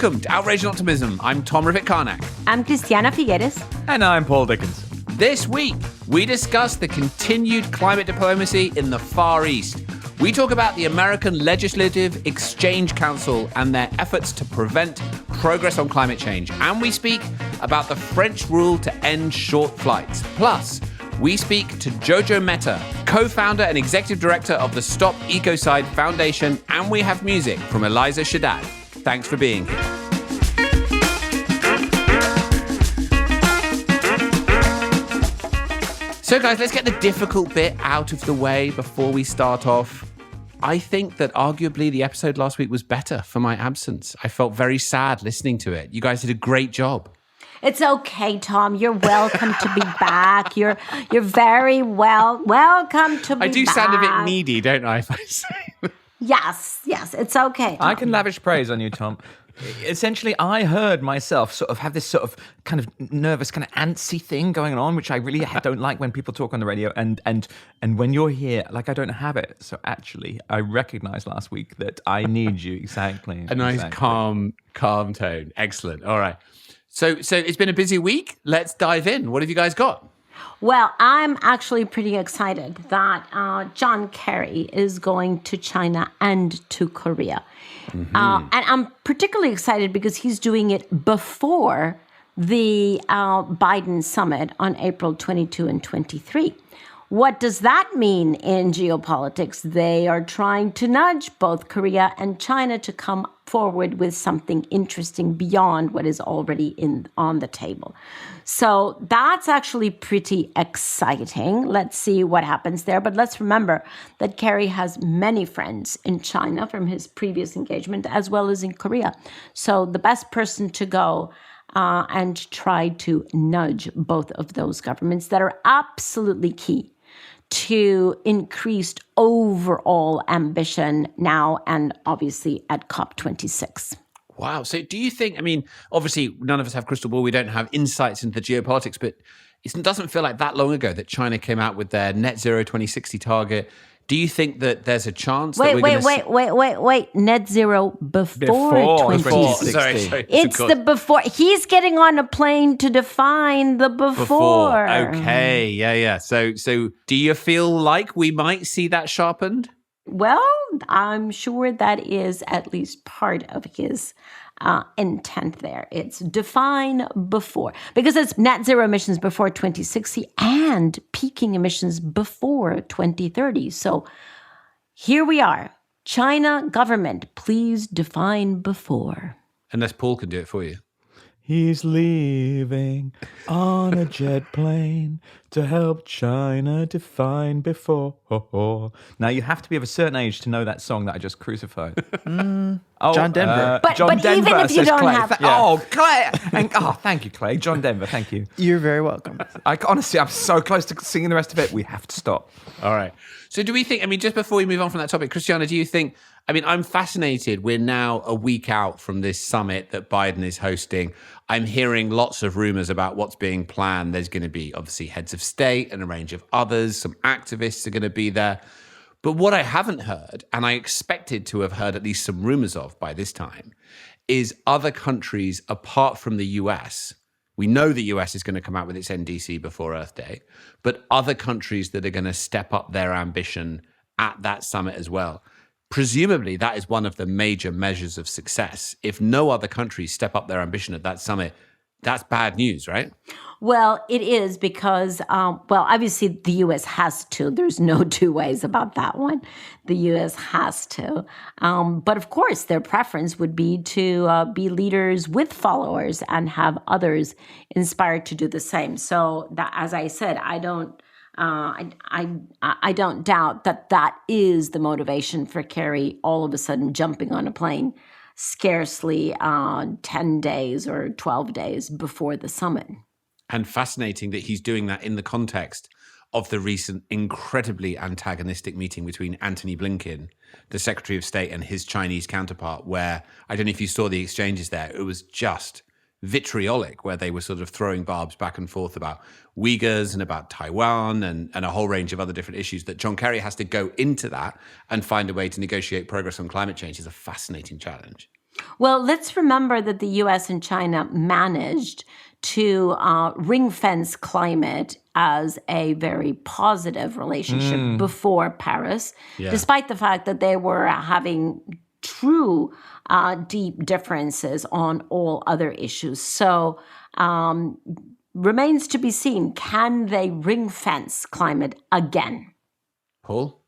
Welcome to Outrage+Optimism. I'm Tom Rivett-Carnac. I'm Christiana Figueres. And I'm Paul Dickinson. This week, we discuss the continued climate diplomacy in the Far East. We talk about the American Legislative Exchange Council and their efforts to prevent progress on climate change. And we speak about the French rule to end short flights. Plus, we speak to Jojo Mehta, co-founder and executive director of the Stop Ecocide Foundation. And we have music from Eliza Shaddad. Thanks for being here. So guys, let's get the difficult bit out of the way before we start off. I think that arguably the episode last week was better for my absence. I felt very sad listening to it. You guys did a great job. It's okay, Tom. You're welcome to be back. You're very welcome to be back. I do sound a bit needy, don't I, if I say? Yes, it's okay, Tom. I can lavish praise on you, Tom. Essentially, I heard myself sort of have this sort of kind of nervous, kind of antsy thing going on, which I really don't like when people talk on the radio. And when you're here, like, I don't have it. So actually, I recognized last week that I need you exactly. A nice, calm tone. Excellent. All right. So it's been a busy week. Let's dive in. What have you guys got? Well, I'm actually pretty excited that John Kerry is going to China and to Korea. Mm-hmm. And I'm particularly excited because he's doing it before the Biden summit on April 22 and 23. What does that mean in geopolitics? They are trying to nudge both Korea and China to come forward with something interesting beyond what is already on the table. So that's actually pretty exciting. Let's see what happens there. But let's remember that Kerry has many friends in China from his previous engagement, as well as in Korea. So the best person to go and try to nudge both of those governments that are absolutely key to increased overall ambition now and obviously at COP26. Wow. So do you think, I mean, obviously none of us have crystal ball. We don't have insights into the geopolitics, but it doesn't feel like that long ago that China came out with their net zero 2060 target. Do you think that there's a chance that we're going to... Wait. Net zero before 2060. Sorry. It's the before. He's getting on a plane to define the before. Okay. Yeah. So do you feel like we might see that sharpened? Well, I'm sure that is at least part of his intent there. It's define before, because it's net zero emissions before 2060 and peaking emissions before 2030. So here we are. China government, please define before. Unless Paul can do it for you. He's leaving on a jet plane to help China define before. Now, you have to be of a certain age to know that song that I just crucified. John Denver. But Denver, even if you don't Clay. have... Clay. Thank you, Clay. John Denver, thank you. You're very welcome. Honestly, I'm so close to singing the rest of it. We have to stop. All right. So do we think, I mean, just before we move on from that topic, Christiana, do you think, I mean, I'm fascinated. We're now a week out from this summit that Biden is hosting. I'm hearing lots of rumors about what's being planned. There's going to be, obviously, heads of state and a range of others. Some activists are going to be there. But what I haven't heard, and I expected to have heard at least some rumors of by this time, is other countries apart from the US. We know the US is going to come out with its NDC before Earth Day, but other countries that are going to step up their ambition at that summit as well. Presumably, that is one of the major measures of success. If no other countries step up their ambition at that summit, that's bad news, right? Well, it is because, obviously the U.S. has to. There's no two ways about that one. The U.S. has to. But of course, their preference would be to be leaders with followers and have others inspired to do the same. So that, as I said, I don't doubt that is the motivation for Kerry all of a sudden jumping on a plane scarcely 10 days or 12 days before the summit. And fascinating that he's doing that in the context of the recent incredibly antagonistic meeting between Antony Blinken, the Secretary of State, and his Chinese counterpart, where, I don't know if you saw the exchanges there, it was just vitriolic, where they were sort of throwing barbs back and forth about Uyghurs and about Taiwan and a whole range of other different issues. That John Kerry has to go into that and find a way to negotiate progress on climate change is a fascinating challenge. Well, let's remember that the US and China managed to ring fence climate as a very positive relationship before Paris, despite the fact that they were having true deep differences on all other issues. So remains to be seen, can they ring fence climate again? Paul?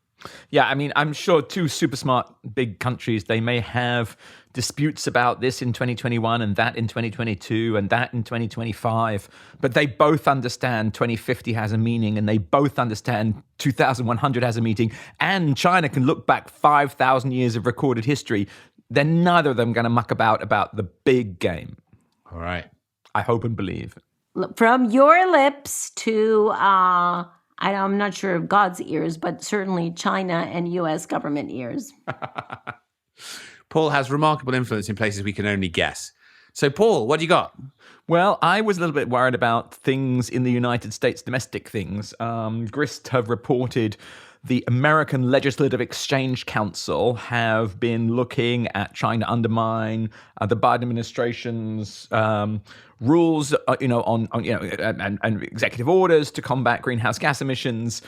Yeah, I mean, I'm sure two super smart big countries, they may have disputes about this in 2021 and that in 2022 and that in 2025, but they both understand 2050 has a meaning and they both understand 2100 has a meaning, and China can look back 5,000 years of recorded history. Then neither of them going to muck about the big game. All right. I hope and believe. From your lips to... I'm not sure of God's ears, but certainly China and U.S. government ears. Paul has remarkable influence in places we can only guess. So, Paul, what do you got? Well, I was a little bit worried about things in the United States, domestic things. Grist have reported the American Legislative Exchange Council have been looking at trying to undermine the Biden administration's rules, and executive orders to combat greenhouse gas emissions.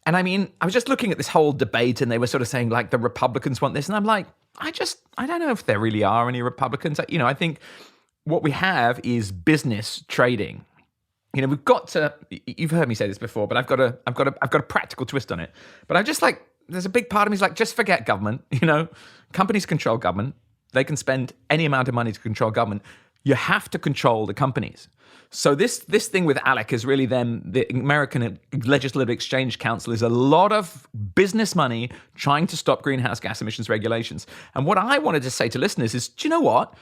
And I mean, I was just looking at this whole debate, and they were sort of saying like the Republicans want this, and I'm like, I don't know if there really are any Republicans. I think what we have is business trading. We've got to. You've heard me say this before, but I've got a practical twist on it. But I'm just like, there's a big part of me is like, just forget government. Companies control government. They can spend any amount of money to control government. You have to control the companies. So this thing with ALEC is really the American Legislative Exchange Council is a lot of business money trying to stop greenhouse gas emissions regulations. And what I wanted to say to listeners is, do you know what?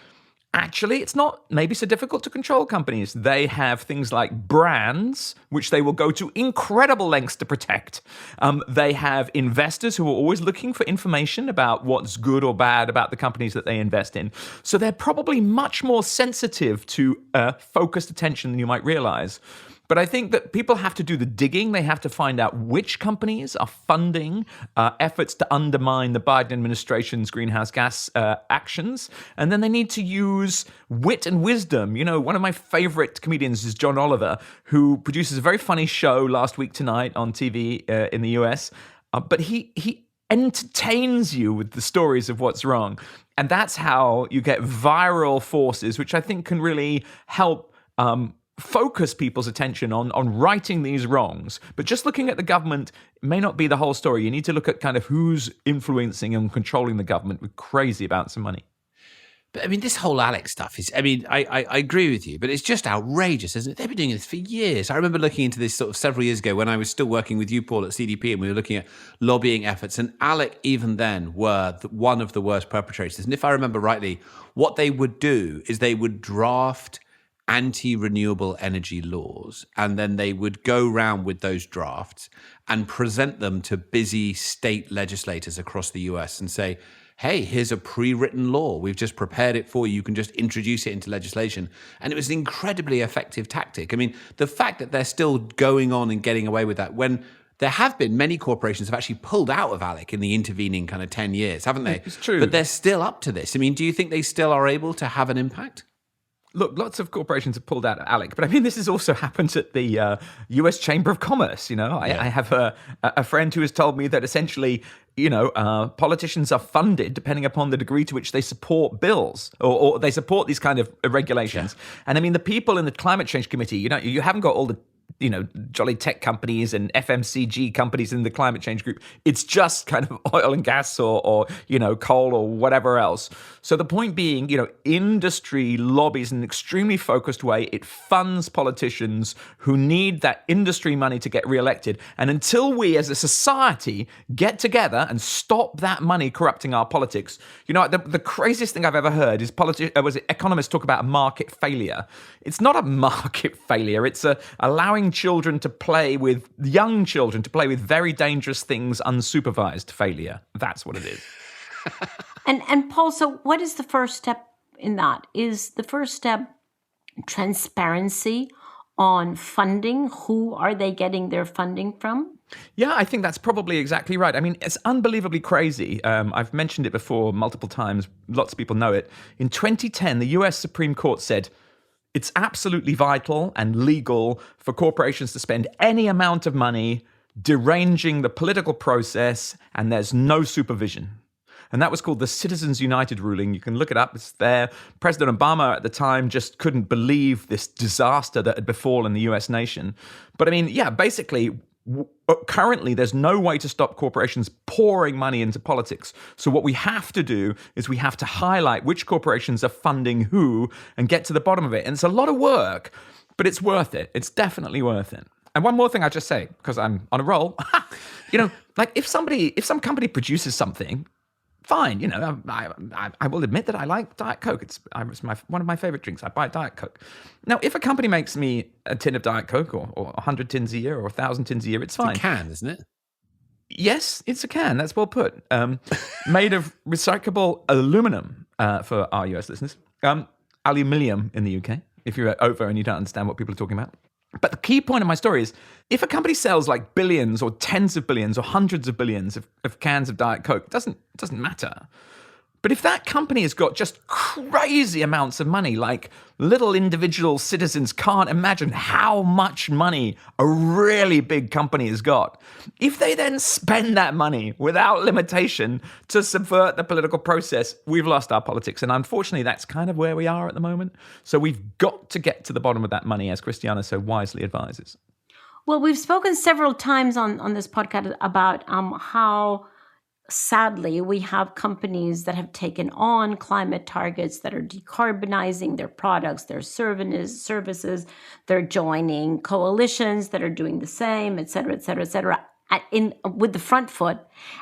Actually, it's not maybe so difficult to control companies. They have things like brands, which they will go to incredible lengths to protect. They have investors who are always looking for information about what's good or bad about the companies that they invest in. So they're probably much more sensitive to focused attention than you might realize. But I think that people have to do the digging. They have to find out which companies are funding efforts to undermine the Biden administration's greenhouse gas actions. And then they need to use wit and wisdom. One of my favorite comedians is John Oliver, who produces a very funny show Last Week Tonight on TV in the US. But he entertains you with the stories of what's wrong. And that's how you get viral forces, which I think can really help focus people's attention on righting these wrongs. But just looking at the government may not be the whole story. You need to look at kind of who's influencing and controlling the government with crazy amounts of money. But I mean, this whole ALEC stuff is, I agree with you, but it's just outrageous, isn't it? They've been doing this for years. I remember looking into this sort of several years ago when I was still working with you, Paul, at CDP, and we were looking at lobbying efforts. And ALEC, even then, were one of the worst perpetrators. And if I remember rightly, what they would do is they would draft anti-renewable energy laws, and then they would go round with those drafts and present them to busy state legislators across the US and say, hey, here's a pre-written law. We've just prepared it for you. You can just introduce it into legislation. And it was an incredibly effective tactic. I mean, the fact that they're still going on and getting away with that when there have been many corporations have actually pulled out of ALEC in the intervening kind of 10 years, haven't they? It's true. But they're still up to this. I mean, do you think they still are able to have an impact? Look, lots of corporations have pulled out of ALEC, but I mean, this has also happened at the U.S. Chamber of Commerce. I have a friend who has told me that essentially, politicians are funded depending upon the degree to which they support bills or they support these kind of regulations. Yeah. And I mean, the people in the Climate Change Committee, you haven't got all the jolly tech companies and FMCG companies in the climate change group. It's just kind of oil and gas or coal or whatever else. So the point being, industry lobbies in an extremely focused way. It funds politicians who need that industry money to get reelected. And until we as a society get together and stop that money corrupting our politics, the craziest thing I've ever heard is economists talk about market failure. It's not a market failure. It's allowing young children to play with very dangerous things unsupervised failure. That's what it is. And Paul, so what is the first step in that? Is the first step transparency on funding? Who are they getting their funding from? Yeah, I think that's probably exactly right. I mean, it's unbelievably crazy. I've mentioned it before multiple times. Lots of people know it. In 2010, the US Supreme Court said it's absolutely vital and legal for corporations to spend any amount of money deranging the political process, and there's no supervision. And that was called the Citizens United ruling. You can look it up. It's there. President Obama at the time just couldn't believe this disaster that had befallen the US nation. But I mean, yeah, basically, currently there's no way to stop corporations pouring money into politics. So what we have to do is we have to highlight which corporations are funding who and get to the bottom of it. And it's a lot of work, but it's worth it. It's definitely worth it. And one more thing I'll just say, because I'm on a roll, like if some company produces something, fine, I will admit that I like Diet Coke. It's one of my favorite drinks. I buy Diet Coke. Now, if a company makes me a tin of Diet Coke or 100 tins a year or 1,000 tins a year, it's fine. It's a can, isn't it? Yes, it's a can. That's well put. Made of recyclable aluminum for our US listeners. Aluminium in the UK, if you're over and you don't understand what people are talking about. But the key point of my story is, if a company sells like billions or tens of billions or hundreds of billions of cans of Diet Coke, it doesn't matter. But if that company has got just crazy amounts of money, like little individual citizens can't imagine how much money a really big company has got. If they then spend that money without limitation to subvert the political process, we've lost our politics. And unfortunately, that's kind of where we are at the moment. So we've got to get to the bottom of that money, as Christiana so wisely advises. Well, we've spoken several times on this podcast about how sadly, we have companies that have taken on climate targets that are decarbonizing their products, their services. They're joining coalitions that are doing the same, et cetera, et cetera, et cetera. With the front foot,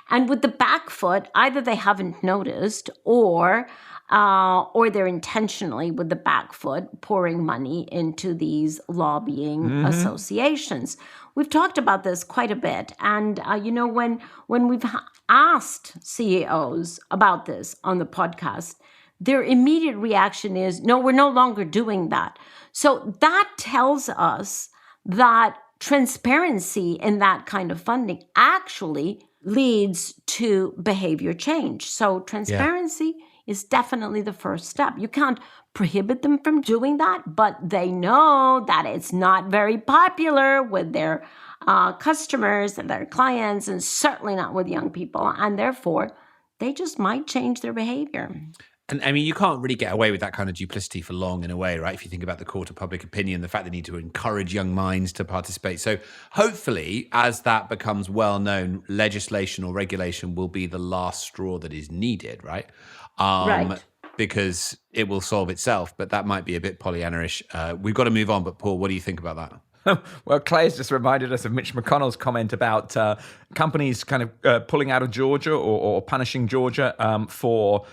and with the back foot, either they haven't noticed or they're intentionally with the back foot pouring money into these lobbying associations. We've talked about this quite a bit, and when we've asked CEOs about this on the podcast, their immediate reaction is, "No, we're no longer doing that." So that tells us that transparency in that kind of funding actually leads to behavior change. So transparency is definitely the first step. You can't prohibit them from doing that, but they know that it's not very popular with their customers and their clients, and certainly not with young people. And therefore, they just might change their behavior. And I mean, you can't really get away with that kind of duplicity for long in a way, right? If you think about the court of public opinion, the fact they need to encourage young minds to participate. So hopefully, as that becomes well known, legislation or regulation will be the last straw that is needed, right? Right. Because it will solve itself, but that might be a bit Pollyanna-ish. We've got to move on, but Paul, what do you think about that? Well, Clay's just reminded us of Mitch McConnell's comment about companies kind of pulling out of Georgia or punishing Georgia for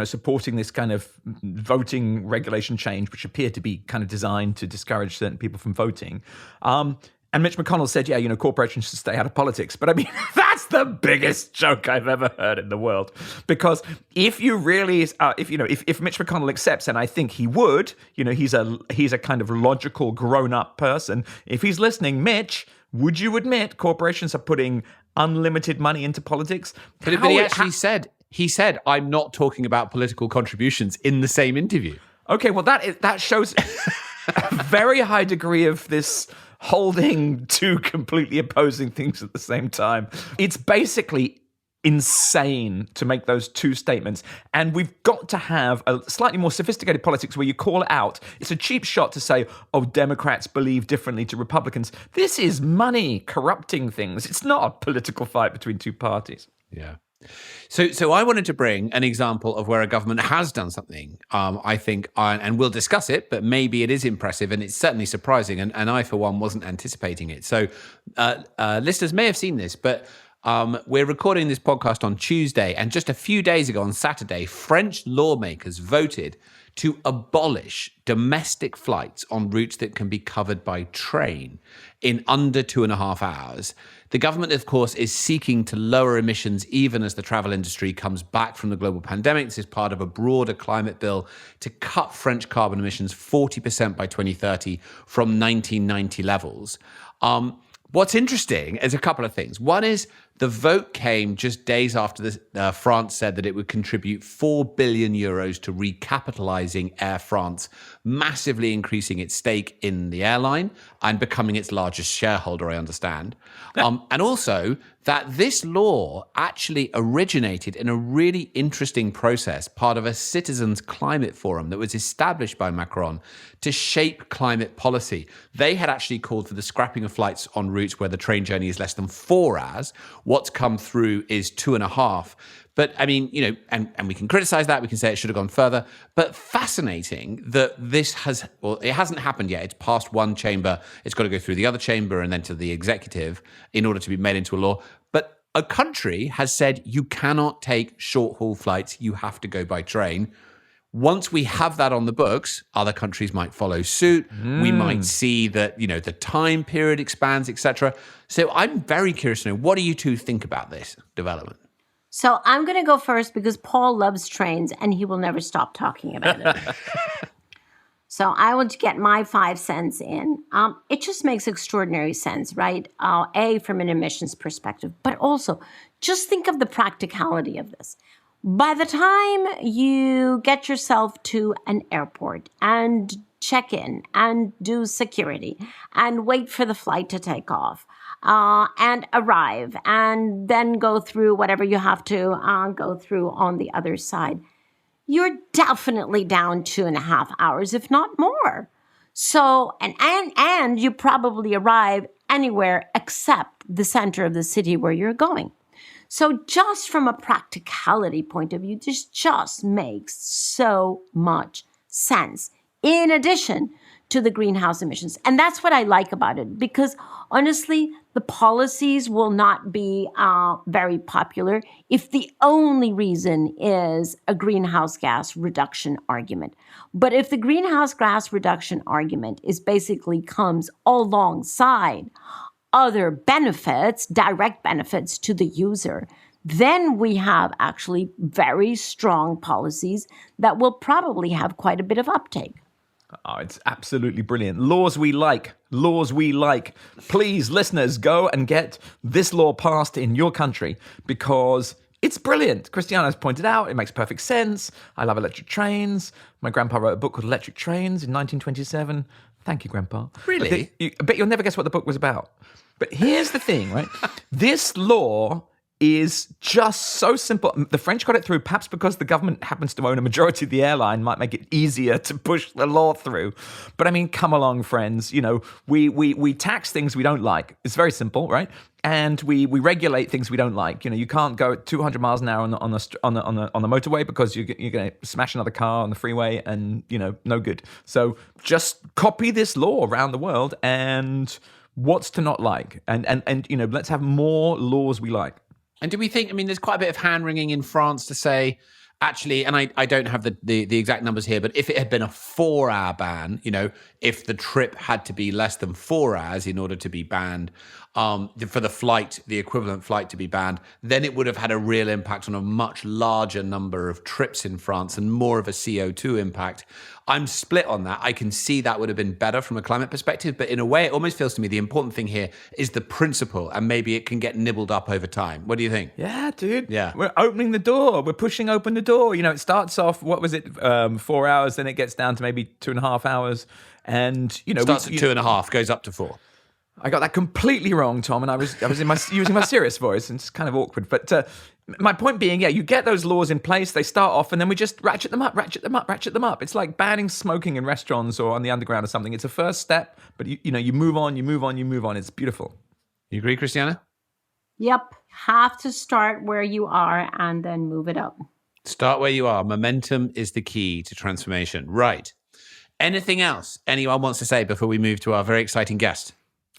supporting this kind of voting regulation change, which appeared to be kind of designed to discourage certain people from voting. And Mitch McConnell said, corporations should stay out of politics. But I mean, that's the biggest joke I've ever heard in the world. Because if you really, if Mitch McConnell accepts, and I think he would, he's a kind of logical, grown-up person. If he's listening, Mitch, would you admit corporations are putting unlimited money into politics? But he actually said, I'm not talking about political contributions in the same interview. Okay, well, that shows a very high degree of this holding two completely opposing things at the same time. It's basically insane to make those two statements. And we've got to have a slightly more sophisticated politics where you call it out. It's a cheap shot to say, Democrats believe differently to Republicans. This is money corrupting things. It's not a political fight between two parties. Yeah. So I wanted to bring an example of where a government has done something, I think, and we'll discuss it, but maybe it is impressive and it's certainly surprising. And I, for one, wasn't anticipating it. So listeners may have seen this, but we're recording this podcast on Tuesday. And just a few days ago on Saturday, French lawmakers voted to abolish domestic flights on routes that can be covered by train in under 2.5 hours. The government, of course, is seeking to lower emissions even as the travel industry comes back from the global pandemic. This is part of a broader climate bill to cut French carbon emissions 40% by 2030 from 1990 levels. What's interesting is a couple of things. One is the vote came just days after France said that it would contribute 4 billion euros to recapitalizing Air France, massively increasing its stake in the airline and becoming its largest shareholder, I understand. And also that this law actually originated in a really interesting process, part of a citizens' climate forum that was established by Macron to shape climate policy. They had actually called for the scrapping of flights on routes where the train journey is less than 4 hours. What's come through is 2.5. But I mean, and we can criticize that. We can say it should have gone further. But fascinating that this it hasn't happened yet. It's passed one chamber. It's got to go through the other chamber and then to the executive in order to be made into a law. But a country has said you cannot take short haul flights. You have to go by train. Once we have that on the books, other countries might follow suit. We might see that, the time period expands, etc. So I'm very curious to know, what do you two think about this development? So I'm going to go first because Paul loves trains and he will never stop talking about it. So I want to get my 5 cents in. It just makes extraordinary sense, right? From an emissions perspective, but also just think of the practicality of this. By the time you get yourself to an airport and check in and do security and wait for the flight to take off, and arrive and then go through whatever you have to go through on the other side, you're definitely down 2.5 hours, if not more. So, and you probably arrive anywhere except the center of the city where you're going. So just from a practicality point of view, this just makes so much sense. In addition to the greenhouse emissions. And that's what I like about it, because honestly, the policies will not be very popular if the only reason is a greenhouse gas reduction argument. But if the greenhouse gas reduction argument basically comes alongside other benefits, direct benefits to the user, then we have actually very strong policies that will probably have quite a bit of uptake. Oh, it's absolutely brilliant. Laws we like. Laws we like. Please, listeners, go and get this law passed in your country because it's brilliant. Christiana's pointed out, it makes perfect sense. I love electric trains. My grandpa wrote a book called Electric Trains in 1927. Thank you, Grandpa. Really? I bet you'll never guess what the book was about. But here's the thing, right? This law is just so simple. The French got it through, perhaps because the government happens to own a majority of the airline, might make it easier to push the law through. But I mean, come along, friends. We tax things we don't like. It's very simple, right? And we regulate things we don't like. You can't go at 200 miles an hour on the motorway because you're going to smash another car on the freeway, and no good. So just copy this law around the world, and what's to not like? And let's have more laws we like. And do we think, there's quite a bit of hand-wringing in France to say, actually, and I don't have the exact numbers here, but if it had been a 4-hour ban, if the trip had to be less than 4 hours in order to be banned, for the equivalent flight to be banned, then it would have had a real impact on a much larger number of trips in France and more of a CO2 impact. I'm split on that. I can see that would have been better from a climate perspective, but in a way, it almost feels to me the important thing here is the principle, and maybe it can get nibbled up over time. What do you think? Yeah, dude. Yeah. We're opening the door. We're pushing open the door. It starts off, 4 hours, then it gets down to maybe 2.5 hours. And, starts at 2.5, goes up to 4. I got that completely wrong, Tom, and I was using my serious voice, and it's kind of awkward. But my point being, you get those laws in place, they start off, and then we just ratchet them up. It's like banning smoking in restaurants or on the underground or something. It's a first step, but you move on. It's beautiful. You agree, Christiana? Yep. Have to start where you are and then move it up. Start where you are. Momentum is the key to transformation. Right. Anything else anyone wants to say before we move to our very exciting guest?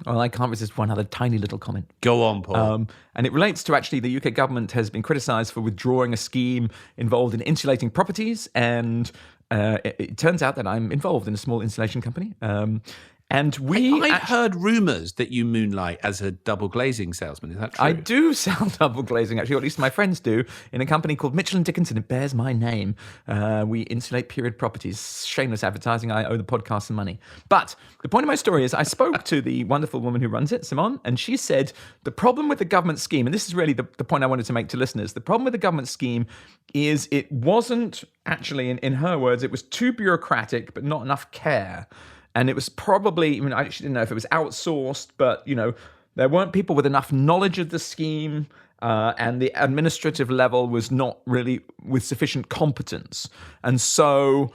Well, I can't resist one other tiny little comment. Go on, Paul. And it relates to actually the UK government has been criticised for withdrawing a scheme involved in insulating properties and it turns out that I'm involved in a small installation company. And I've heard rumours that you moonlight as a double glazing salesman. Is that true? I do sell double glazing, actually, or at least my friends do, in a company called Mitchell & Dickinson. It bears my name. We insulate period properties. Shameless advertising. I owe the podcast some money. But the point of my story is I spoke to the wonderful woman who runs it, Simone, and she said the problem with the government scheme, and this is really the point I wanted to make to listeners, the problem with the government scheme is it wasn't actually, in her words, it was too bureaucratic but not enough care. And it was probably, I actually didn't know if it was outsourced, but, there weren't people with enough knowledge of the scheme, and the administrative level was not really with sufficient competence. And so,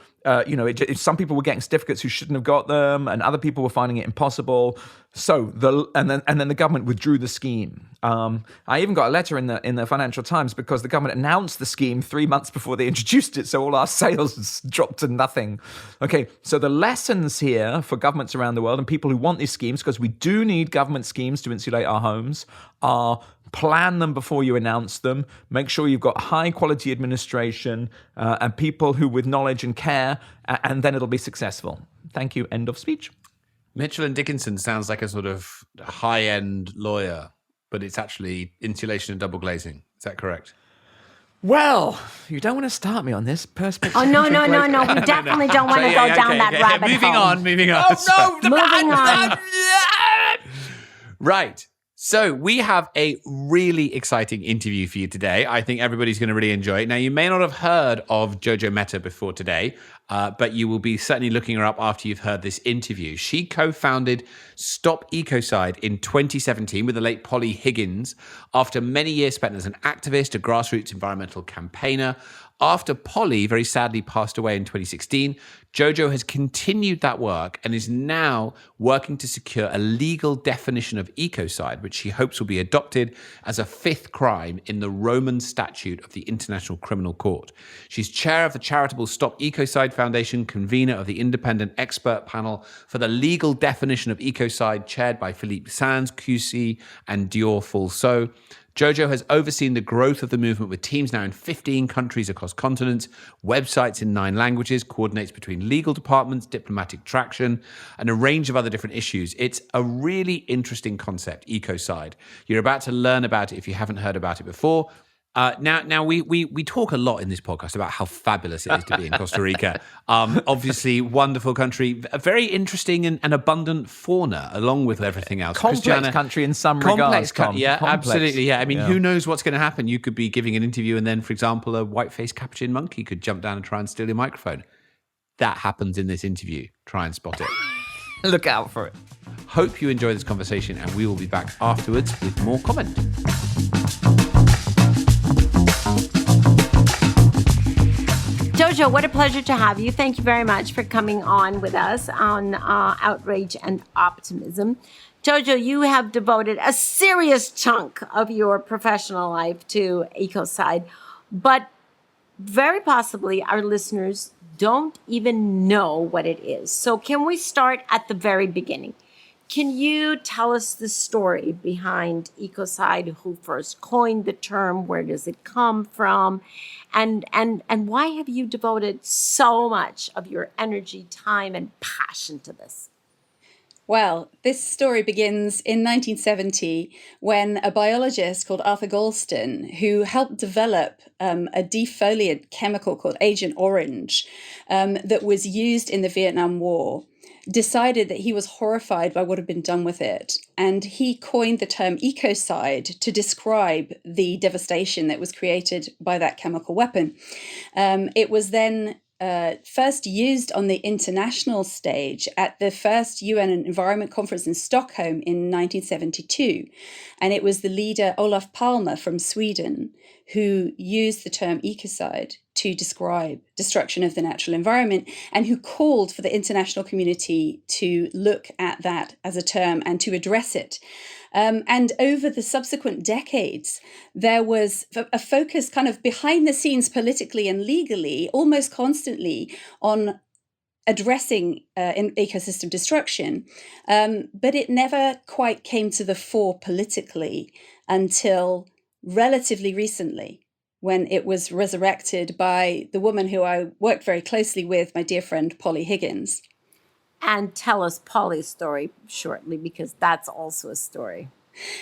some people were getting certificates who shouldn't have got them, and other people were finding it impossible. So then the government withdrew the scheme. I even got a letter in the Financial Times because the government announced the scheme 3 months before they introduced it, so all our sales dropped to nothing. Okay, so the lessons here for governments around the world and people who want these schemes, because we do need government schemes to insulate our homes, are plan them before you announce them. Make sure you've got high quality administration and people who with knowledge and care, and then it'll be successful. Thank you. End of speech. Mitchell and Dickinson sounds like a sort of high-end lawyer, but it's actually insulation and double glazing. Is that correct? Well, you don't want to start me on this perspective. Oh, no. We definitely don't want to go down that rabbit hole. Moving on. Oh, no. Moving on. Right. So we have a really exciting interview for you today. I think everybody's going to really enjoy it. Now, you may not have heard of Jojo Mehta before today, but you will be certainly looking her up after you've heard this interview. She co-founded Stop Ecocide in 2017 with the late Polly Higgins after many years spent as an activist, a grassroots environmental campaigner. After Polly very sadly passed away in 2016, Jojo has continued that work and is now working to secure a legal definition of ecocide, which she hopes will be adopted as a fifth crime in the Roman statute of the International Criminal Court. She's chair of the charitable Stop Ecocide Foundation, convener of the independent expert panel for the legal definition of ecocide, chaired by Philippe Sands, QC, and Dior Fulso. Jojo has overseen the growth of the movement with teams now in 15 countries across continents, websites in 9 languages, coordinates between legal departments, diplomatic traction, and a range of other different issues. It's a really interesting concept, ecocide. You're about to learn about it if you haven't heard about it before. Now we talk a lot in this podcast about how fabulous it is to be in Costa Rica. Obviously, wonderful country, a very interesting and abundant fauna, along with everything else. Complex country in some regards. Yeah, Complex. absolutely. Yeah, I mean, who knows what's going to happen? You could be giving an interview, and then, for example, a white-faced capuchin monkey could jump down and try and steal your microphone. That happens in this interview. Try and spot it. Look out for it. Hope you enjoy this conversation, and we will be back afterwards with more comment. Jojo, what a pleasure to have you. Thank you very much for coming on with us on Outrage and Optimism. Jojo, you have devoted a serious chunk of your professional life to ecocide, but very possibly our listeners don't even know what it is. So can we start at the very beginning? Can you tell us the story behind ecocide? Who first coined the term? Where does it come from? And why have you devoted so much of your energy, time, and passion to this? Well, this story begins in 1970 when a biologist called Arthur Galston, who helped develop a defoliant chemical called Agent Orange that was used in the Vietnam War, decided that he was horrified by what had been done with it. And he coined the term ecocide to describe the devastation that was created by that chemical weapon. It was then first used on the international stage at the first UN Environment Conference in Stockholm in 1972. And it was the leader Olof Palme from Sweden who used the term ecocide to describe destruction of the natural environment, and who called for the international community to look at that as a term and to address it. And over the subsequent decades, there was a focus kind of behind the scenes politically and legally, almost constantly, on addressing ecosystem destruction. But it never quite came to the fore politically until relatively recently. when it was resurrected by the woman who I worked very closely with, my dear friend Polly Higgins. And tell us Polly's story shortly, because that's also a story.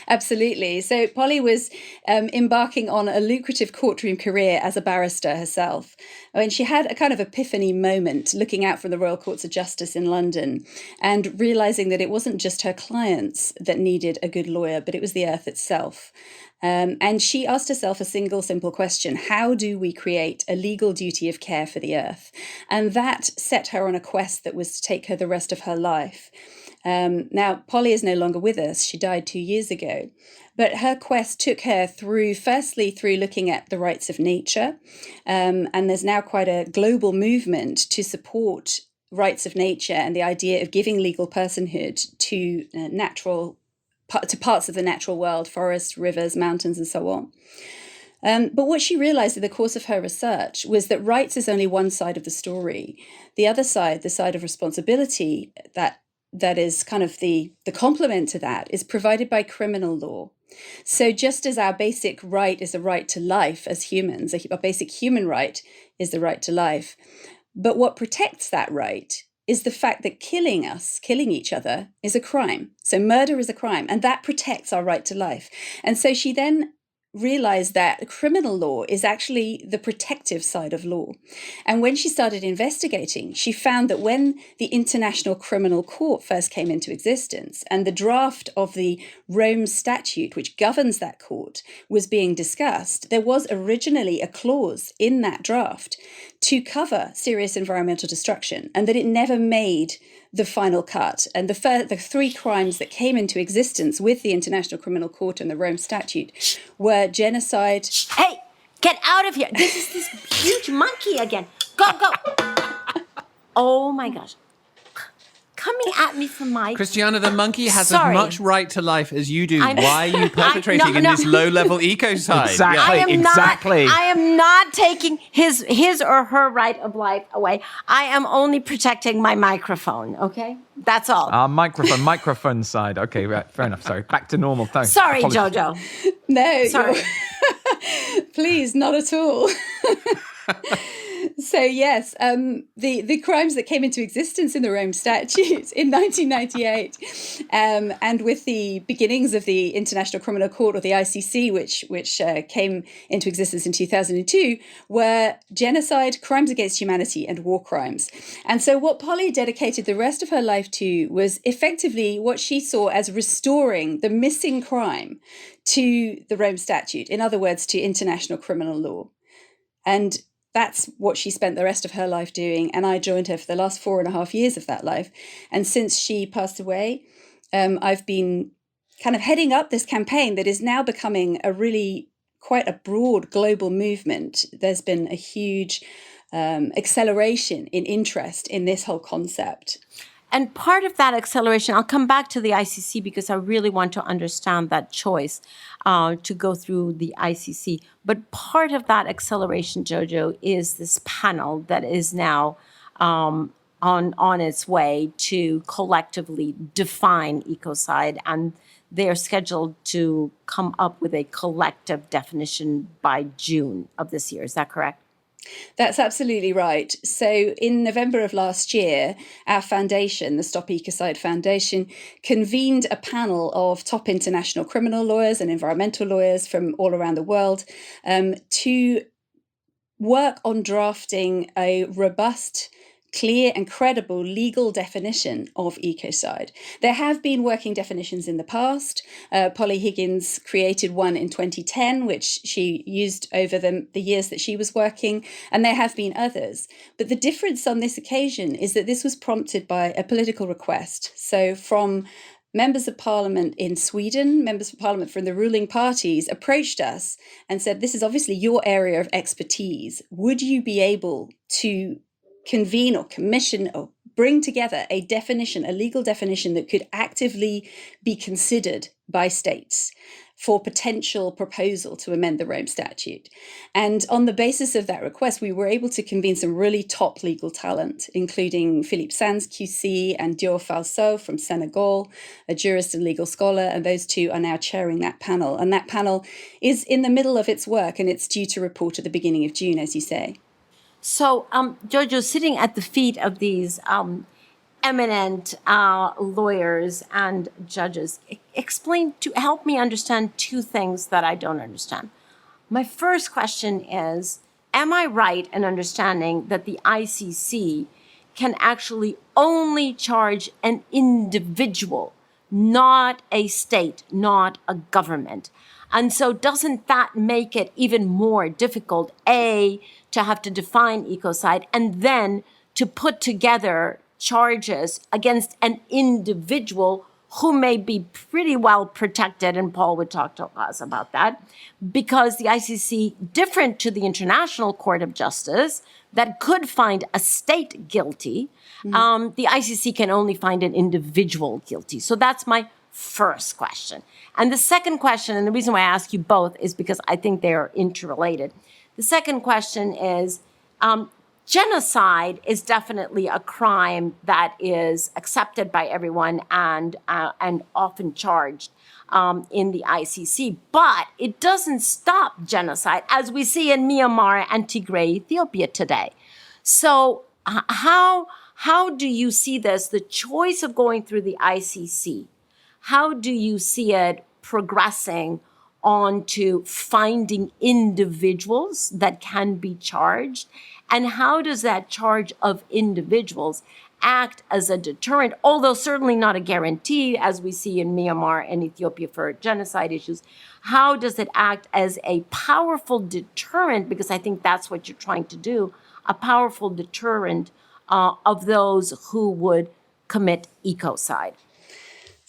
Absolutely. So Polly was embarking on a lucrative courtroom career as a barrister herself. I mean, she had a kind of epiphany moment looking out from the Royal Courts of Justice in London and realizing that it wasn't just her clients that needed a good lawyer, but it was the earth itself. And she asked herself a single simple question: how do we create a legal duty of care for the earth? And that set her on a quest that was to take her the rest of her life. Now, Polly is no longer with us. She died 2 years ago. But her quest took her through looking at the rights of nature. And there's now quite a global movement to support rights of nature and the idea of giving legal personhood to parts of the natural world, forests, rivers, mountains, and so on. But what she realized in the course of her research was that rights is only one side of the story. The other side, the side of responsibility, that is kind of the complement to that, is provided by criminal law. So just as our basic right is a right to life as humans, a basic human right is the right to life. But what protects that right is the fact that killing each other, is a crime. So murder is a crime, and that protects our right to life. And so she then realized that criminal law is actually the protective side of law. And when she started investigating, she found that when the International Criminal Court first came into existence and the draft of the Rome Statute, which governs that court, was being discussed, there was originally a clause in that draft to cover serious environmental destruction, and that it never made the final cut. And the three crimes that came into existence with the International Criminal Court and the Rome Statute were genocide. Hey, get out of here. This is this huge monkey again. Go. Oh my gosh. Coming at me from my... Christiana, the monkey has Sorry. as much right to life as you do. I'm- Why are you perpetrating in this low-level ecocide? Exactly. I am not taking his or her right of life away. I am only protecting my microphone, okay? That's all. Microphone side. Okay, right, fair enough. Sorry, back to normal. Thanks. Sorry, Apologies. Jojo. No, Sorry. please, not at all. So yes, the crimes that came into existence in the Rome Statute in 1998, and with the beginnings of the International Criminal Court, or the ICC, which came into existence in 2002, were genocide, crimes against humanity, and war crimes. And so what Polly dedicated the rest of her life to was effectively what she saw as restoring the missing crime to the Rome Statute. In other words, to international criminal law. And that's what she spent the rest of her life doing. And I joined her for the last 4.5 years of that life. And since she passed away, I've been kind of heading up this campaign that is now becoming quite a broad global movement. There's been a huge acceleration in interest in this whole concept. And part of that acceleration, I'll come back to the ICC because I really want to understand that choice to go through the ICC. But part of that acceleration, Jojo, is this panel that is now on its way to collectively define ecocide, and they're scheduled to come up with a collective definition by June of this year. Is that correct? That's absolutely right. So in November of last year, our foundation, the Stop Ecocide Foundation, convened a panel of top international criminal lawyers and environmental lawyers from all around the world to work on drafting a robust, clear and credible legal definition of ecocide. There have been working definitions in the past. Polly Higgins created one in 2010, which she used over the years that she was working, and there have been others. But the difference on this occasion is that this was prompted by a political request. So from members of parliament in Sweden, members of parliament from the ruling parties approached us and said, this is obviously your area of expertise. Would you be able to convene or commission or bring together a definition, a legal definition that could actively be considered by states for potential proposal to amend the Rome Statute. And on the basis of that request, we were able to convene some really top legal talent, including Philippe Sands, QC, and Dior Falso from Senegal, a jurist and legal scholar. And those two are now chairing that panel. And that panel is in the middle of its work, and it's due to report at the beginning of June, as you say. So, Jojo, sitting at the feet of these eminent lawyers and judges, help me understand two things that I don't understand. My first question is, am I right in understanding that the ICC can actually only charge an individual, not a state, not a government? And so doesn't that make it even more difficult, A, to have to define ecocide, and then to put together charges against an individual who may be pretty well protected, and Paul would talk to us about that, because the ICC, different to the International Court of Justice, that could find a state guilty, the ICC can only find an individual guilty. So that's my first question. And the second question, and the reason why I ask you both is because I think they are interrelated. The second question is, genocide is definitely a crime that is accepted by everyone and often charged in the ICC, but it doesn't stop genocide, as we see in Myanmar and Tigray, Ethiopia today. So how do you see this, the choice of going through the ICC? How do you see it progressing on to finding individuals that can be charged? And how does that charge of individuals act as a deterrent, although certainly not a guarantee, as we see in Myanmar and Ethiopia for genocide issues? How does it act as a powerful deterrent? Because I think that's what you're trying to do, a powerful deterrent of those who would commit ecocide.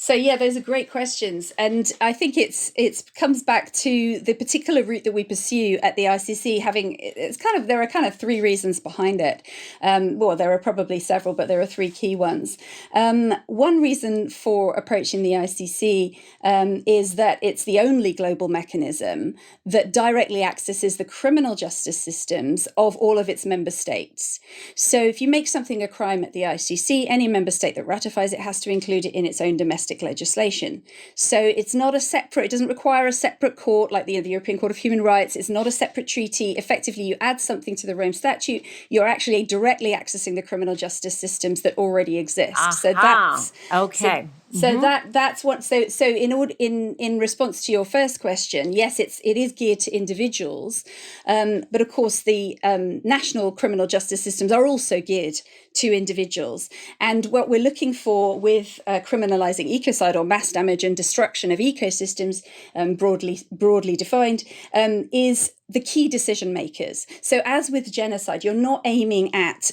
So yeah, those are great questions, and I think it comes back to the particular route that we pursue at the ICC. There are kind of three reasons behind it. Well, there are probably several, but there are three key ones. One reason for approaching the ICC is that it's the only global mechanism that directly accesses the criminal justice systems of all of its member states. So if you make something a crime at the ICC, any member state that ratifies it has to include it in its own domestic legislation. So it doesn't require a separate court like the European Court of Human Rights. It's not a separate treaty. Effectively, you add something to the Rome Statute, you're actually directly accessing the criminal justice systems that already exist. Aha. So that's okay. So that's what. So in response to your first question, yes, it is geared to individuals, but of course the national criminal justice systems are also geared to individuals. And what we're looking for with criminalizing ecocide, or mass damage and destruction of ecosystems, broadly defined, is the key decision makers. So as with genocide, you're not aiming at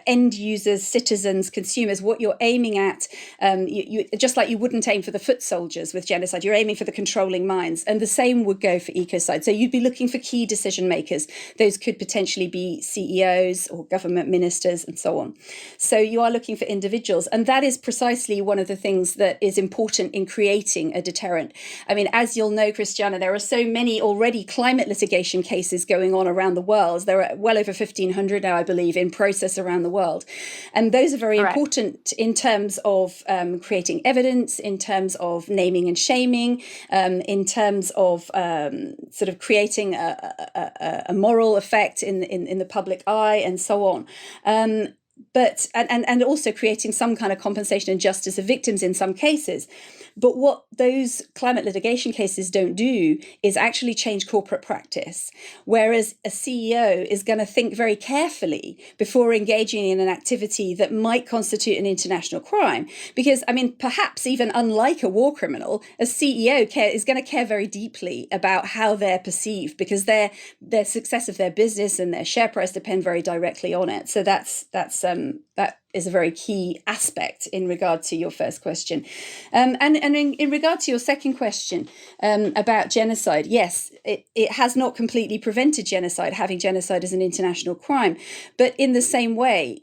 end users, citizens, consumers. What you're aiming at, you just like you wouldn't aim for the foot soldiers with genocide, you're aiming for the controlling minds. And the same would go for ecocide. So you'd be looking for key decision makers. Those could potentially be CEOs or government ministers and so on. So you are looking for individuals. And that is precisely one of the things that is important in creating a deterrent. I mean, as you'll know, Christiana, there are so many already climate litigation cases going on around the world. There are well over 1,500 now, I believe, in process around the world. And those are very important in terms of creating evidence, in terms of naming and shaming, in terms of sort of creating a moral effect in the public eye and so on. But also creating some kind of compensation and justice of victims in some cases. But what those climate litigation cases don't do is actually change corporate practice. Whereas a CEO is going to think very carefully before engaging in an activity that might constitute an international crime. Because, I mean, perhaps even unlike a war criminal, a CEO is going to care very deeply about how they're perceived, because their success of their business and their share price depend very directly on it. So that is a very key aspect in regard to your first question. And in regard to your second question about genocide, yes, it has not completely prevented genocide, having genocide as an international crime. But in the same way,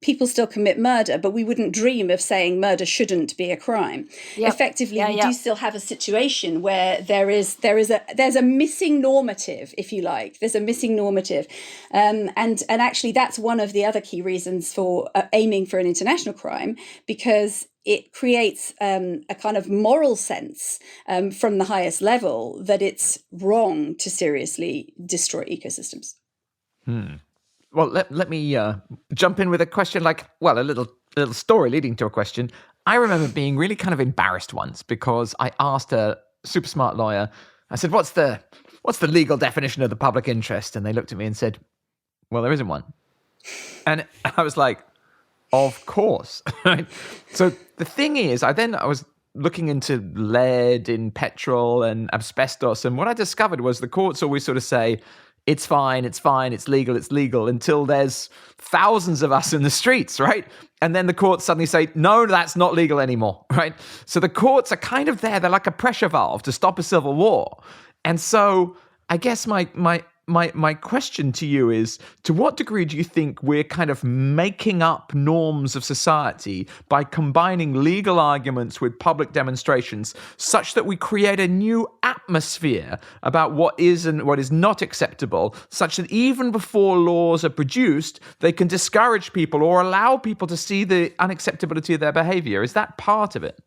people still commit murder, but we wouldn't dream of saying murder shouldn't be a crime. Effectively, we do still have a situation where there's a missing normative, if you like. There's a missing normative, and actually that's one of the other key reasons for aiming for an international crime, because it creates a kind of moral sense from the highest level that it's wrong to seriously destroy ecosystems. Well, let me jump in with a question, a little story leading to a question. I remember being really kind of embarrassed once because I asked a super smart lawyer, I said, what's the legal definition of the public interest? And they looked at me and said, well, there isn't one. And I was like, of course. Right? So the thing is, I was looking into lead in petrol and asbestos, and what I discovered was the courts always sort of say, it's fine, it's legal, until there's thousands of us in the streets, right? And then the courts suddenly say, no, that's not legal anymore, right? So the courts are kind of there. They're like a pressure valve to stop a civil war. And so I guess my question to you is, to what degree do you think we're kind of making up norms of society by combining legal arguments with public demonstrations such that we create a new atmosphere about what is and what is not acceptable, such that even before laws are produced, they can discourage people or allow people to see the unacceptability of their behavior? Is that part of it?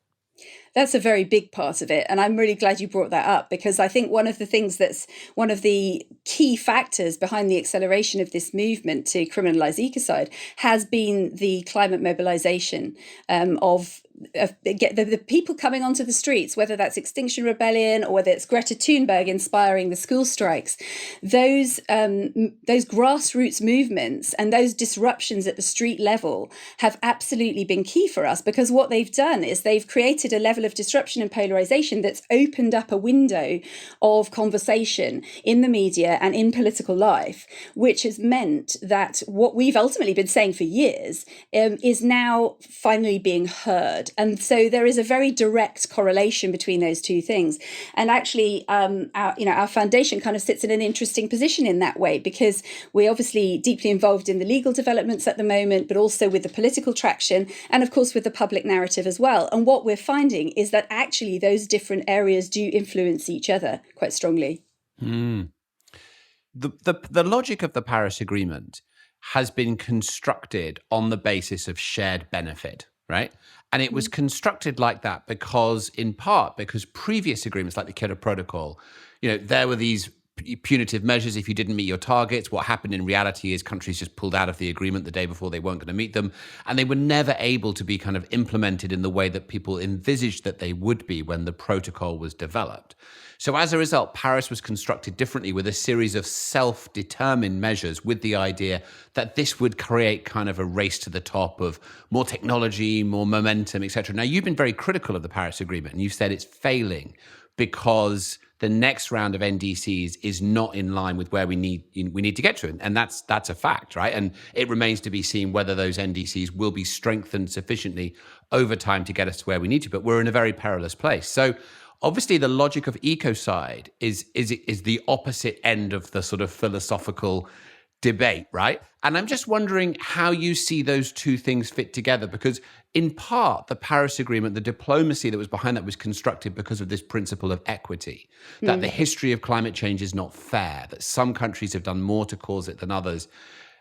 That's a very big part of it. And I'm really glad you brought that up, because I think one of the things that's one of the key factors behind the acceleration of this movement to criminalize ecocide has been the climate mobilization of the people coming onto the streets, whether that's Extinction Rebellion or whether it's Greta Thunberg inspiring the school strikes. Those grassroots movements and those disruptions at the street level have absolutely been key for us, because what they've done is they've created a level of disruption and polarization that's opened up a window of conversation in the media and in political life, which has meant that what we've ultimately been saying for years is now finally being heard. And so there is a very direct correlation between those two things. And actually, our foundation kind of sits in an interesting position in that way, because we're obviously deeply involved in the legal developments at the moment, but also with the political traction and, of course, with the public narrative as well. And what we're finding is that actually those different areas do influence each other quite strongly. The logic of the Paris Agreement has been constructed on the basis of shared benefit, right? And it was constructed like that because previous agreements like the Kyoto Protocol, there were these punitive measures if you didn't meet your targets. What happened in reality is countries just pulled out of the agreement the day before they weren't going to meet them. And they were never able to be kind of implemented in the way that people envisaged that they would be when the protocol was developed. So as a result, Paris was constructed differently, with a series of self-determined measures, with the idea that this would create kind of a race to the top of more technology, more momentum, etc. Now, you've been very critical of the Paris Agreement, and you've said it's failing because the next round of NDCs is not in line with where we need to get to. And that's a fact, right? And it remains to be seen whether those NDCs will be strengthened sufficiently over time to get us to where we need to. But we're in a very perilous place. So obviously, the logic of ecocide is the opposite end of the sort of philosophical debate, right? And I'm just wondering how you see those two things fit together, because in part, the Paris Agreement, the diplomacy that was behind that was constructed because of this principle of equity, that the history of climate change is not fair, that some countries have done more to cause it than others.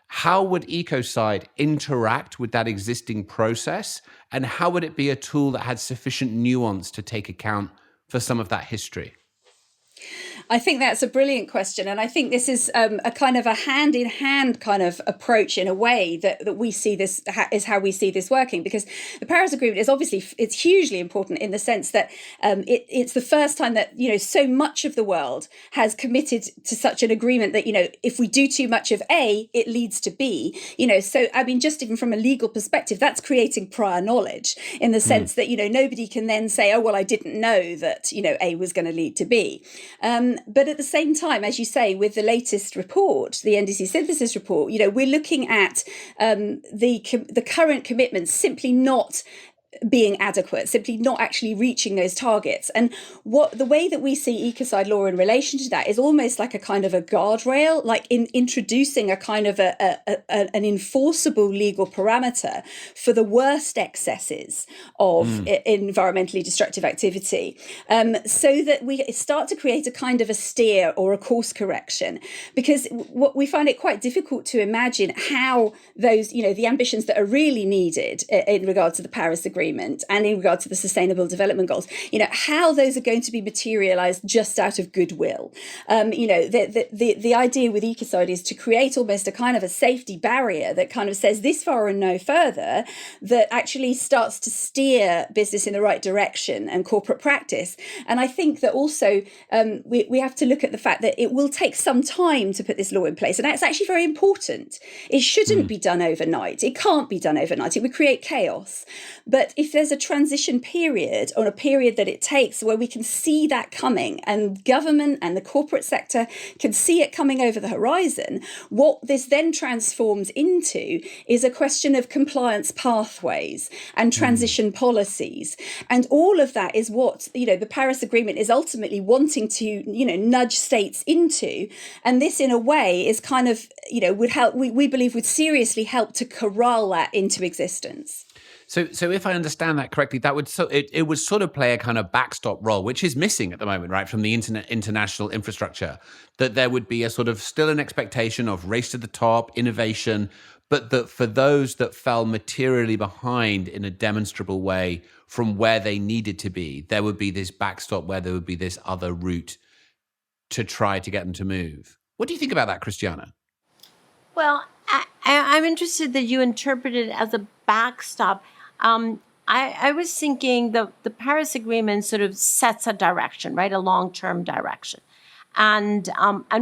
How would ecocide interact with that existing process? And how would it be a tool that had sufficient nuance to take account for some of that history? I think that's a brilliant question. And I think this is a kind of a hand-in-hand kind of approach in a way that we see this, is how we see this working. Because the Paris Agreement is obviously, it's hugely important in the sense that it's the first time that, so much of the world has committed to such an agreement that, if we do too much of A, it leads to B. So, I mean, just even from a legal perspective, that's creating prior knowledge in the sense that, nobody can then say, oh, well, I didn't know that, A was going to lead to B. But at the same time, as you say, with the latest report, the NDC synthesis report, we're looking at the current commitments simply not being adequate, simply not actually reaching those targets. And the way that we see ecocide law in relation to that is almost like a kind of a guardrail, like in introducing a kind of an enforceable legal parameter for the worst excesses of environmentally destructive activity, so that we start to create a kind of a steer or a course correction. Because what we find it quite difficult to imagine how those, the ambitions that are really needed in regard to the Paris Agreement and in regard to the Sustainable Development Goals, how those are going to be materialized just out of goodwill. The idea with ecocide is to create almost a kind of a safety barrier that kind of says this far and no further, that actually starts to steer business in the right direction and corporate practice. And I think that also we have to look at the fact that it will take some time to put this law in place. And that's actually very important. It shouldn't be done overnight. It can't be done overnight. It would create chaos. But if there's a transition period, or a period that it takes where we can see that coming, and government and the corporate sector can see it coming over the horizon, what this then transforms into is a question of compliance pathways and transition policies. And all of that is what, the Paris Agreement is ultimately wanting to, nudge states into. And this, in a way, is kind of, would help, we believe would seriously help to corral that into existence. So if I understand that correctly, that would it would sort of play a kind of backstop role, which is missing at the moment, right, from the international infrastructure, that there would be a sort of still an expectation of race to the top, innovation, but that for those that fell materially behind in a demonstrable way from where they needed to be, there would be this backstop where there would be this other route to try to get them to move. What do you think about that, Christiana? Well, I'm interested that you interpret it as a backstop. I was thinking the Paris Agreement sort of sets a direction, right? A long-term direction. And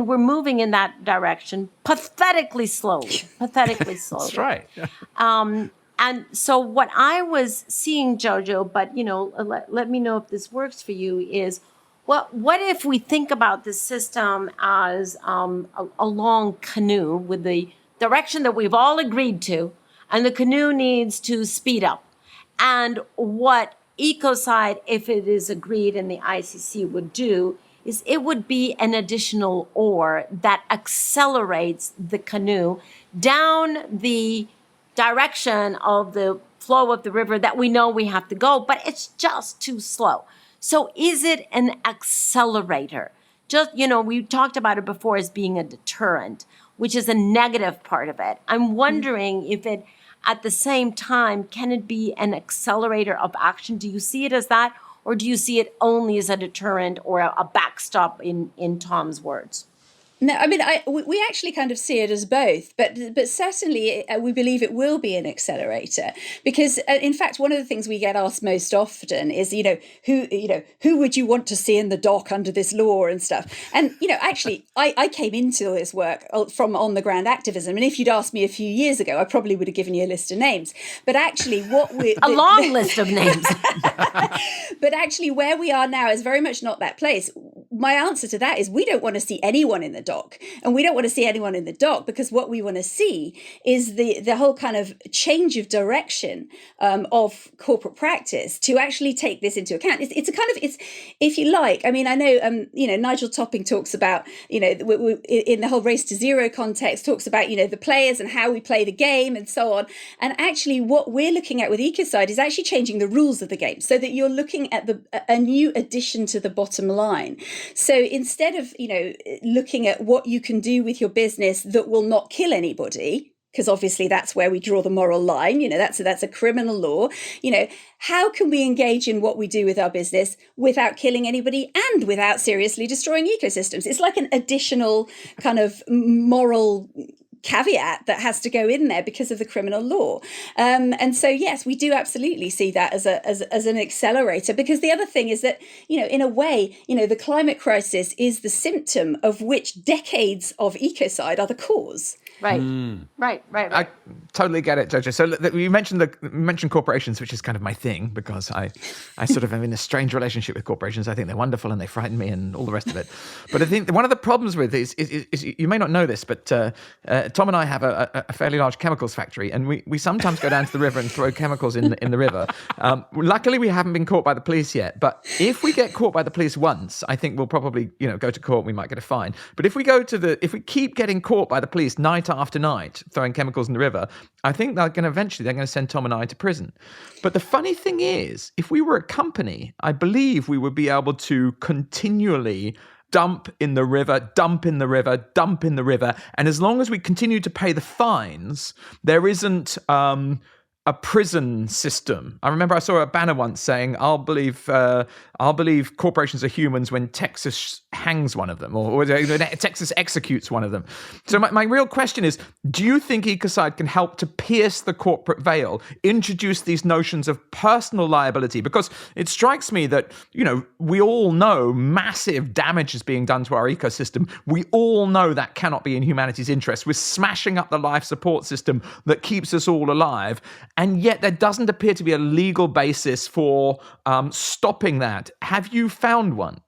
we're moving in that direction pathetically slowly. That's right. And so what I was seeing, Jojo, but, let me know if this works for you, is what if we think about this system as a long canoe with the direction that we've all agreed to, and the canoe needs to speed up. And what Ecocide, if it is agreed in the ICC, would do is it would be an additional oar that accelerates the canoe down the direction of the flow of the river that we know we have to go, but it's just too slow. So is it an accelerator? We talked about it before as being a deterrent, which is a negative part of it. I'm wondering if it, at the same time, can it be an accelerator of action? Do you see it as that? Or do you see it only as a deterrent or a backstop in Tom's words? No, I mean, we actually kind of see it as both, but certainly we believe it will be an accelerator, because in fact, one of the things we get asked most often is, who would you want to see in the dock under this law and stuff? And, actually, I came into this work from on the ground activism. And if you'd asked me a few years ago, I probably would have given you a list of names. But actually, a long list of names. But actually, where we are now is very much not that place. My answer to that is we don't want to see anyone in the dock, and we don't want to see anyone in the dock, because what we want to see is the whole kind of change of direction of corporate practice to actually take this into account. It's a kind of, it's, if you like, I mean, I know, Nigel Topping talks about, in the whole Race to Zero context, talks about, the players and how we play the game and so on. And actually what we're looking at with Ecocide is actually changing the rules of the game so that you're looking at a new addition to the bottom line. So instead of, looking at what you can do with your business that will not kill anybody, because obviously that's where we draw the moral line, that's a criminal law, how can we engage in what we do with our business without killing anybody and without seriously destroying ecosystems? It's like an additional kind of moral caveat that has to go in there because of the criminal law. And so, yes, we do absolutely see that as an accelerator, because the other thing is that, in a way, the climate crisis is the symptom of which decades of ecocide are the cause. Right. Right. I totally get it, Jojo. So you mentioned corporations, which is kind of my thing, because I sort of am in a strange relationship with corporations. I think they're wonderful and they frighten me and all the rest of it. But I think one of the problems with is you may not know this, but Tom and I have a fairly large chemicals factory, and we sometimes go down to the river and throw chemicals in the river. Luckily, we haven't been caught by the police yet. But if we get caught by the police once, I think we'll probably go to court. We might get a fine. But if we keep getting caught by the police night after night throwing chemicals in the river, I think they're going to send Tom and I to prison. But the funny thing is, if we were a company, I believe we would be able to continually dump in the river, dump in the river, dump in the river. And as long as we continue to pay the fines, there isn't a prison system. I remember I saw a banner once saying, I'll believe corporations are humans when Texas hangs one of them, or Texas executes one of them. So my real question is, do you think Ecocide can help to pierce the corporate veil, introduce these notions of personal liability? Because it strikes me that, we all know massive damage is being done to our ecosystem. We all know that cannot be in humanity's interest. We're smashing up the life support system that keeps us all alive. And yet there doesn't appear to be a legal basis for stopping that. Have you found one?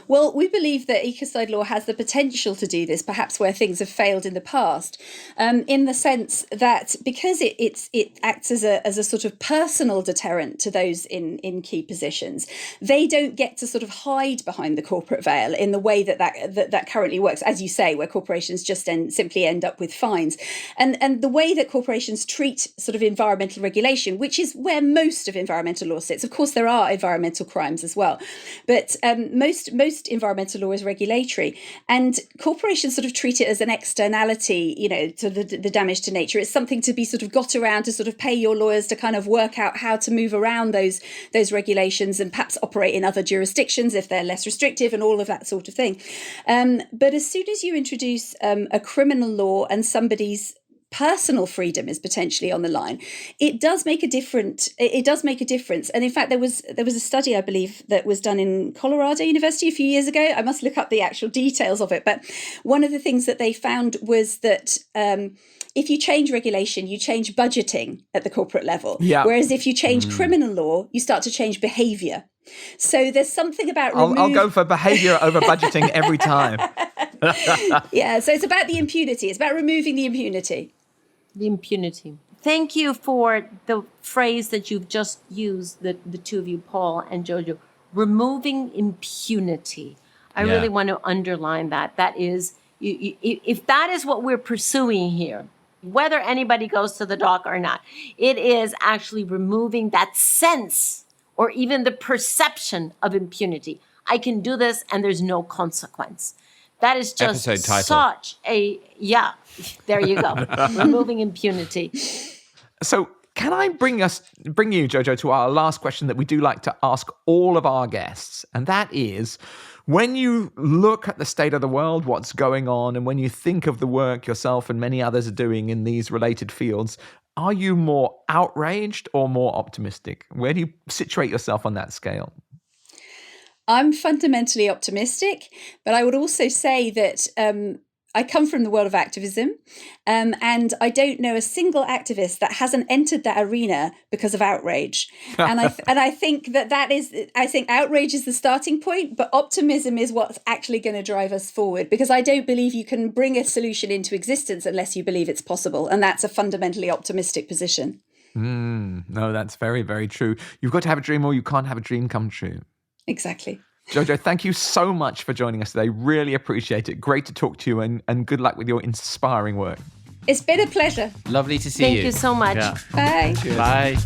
Well, we believe that ecocide law has the potential to do this, perhaps where things have failed in the past, in the sense that because it acts as a sort of personal deterrent to those in key positions, they don't get to sort of hide behind the corporate veil in the way that currently works, as you say, where corporations just simply end up with fines. And the way that corporations treat sort of environmental regulation, which is where most of environmental law sits. Of course, there are environmental crimes as well, but most environmental law is regulatory, and corporations sort of treat it as an externality, to the damage to nature. It's something to be sort of got around, to sort of pay your lawyers to kind of work out how to move around those regulations and perhaps operate in other jurisdictions if they're less restrictive and all of that sort of thing. But as soon as you introduce a criminal law and somebody's personal freedom is potentially on the line, it does make a difference. And in fact, there was a study, I believe, that was done in Colorado University a few years ago. I must look up the actual details of it. But one of the things that they found was that if you change regulation, you change budgeting at the corporate level. Yeah. Whereas if you change criminal law, you start to change behavior. So there's something about I'll go for behavior over budgeting every time. Yeah, so it's about the impunity. It's about removing the impunity. The impunity. Thank you for the phrase that you've just used, the two of you, Paul and Jojo, removing impunity. I really want to underline that. That is, if that is what we're pursuing here, whether anybody goes to the dock or not, it is actually removing that sense or even the perception of impunity. I can do this and there's no consequence. That is just such a, there you go. Removing impunity. So can I bring you, Jojo, to our last question that we do like to ask all of our guests? And that is, when you look at the state of the world, what's going on, and when you think of the work yourself and many others are doing in these related fields, are you more outraged or more optimistic? Where do you situate yourself on that scale? I'm fundamentally optimistic, but I would also say that I come from the world of activism, and I don't know a single activist that hasn't entered that arena because of outrage. And I think I think outrage is the starting point, but optimism is what's actually going to drive us forward, because I don't believe you can bring a solution into existence unless you believe it's possible. And that's a fundamentally optimistic position. No, that's very, very true. You've got to have a dream or you can't have a dream come true. Exactly. Jojo, thank you so much for joining us today. Really appreciate it. Great to talk to you, and good luck with your inspiring work. It's been a pleasure. Lovely to see you. Thank you so much. Yeah. Bye. Cheers. Bye.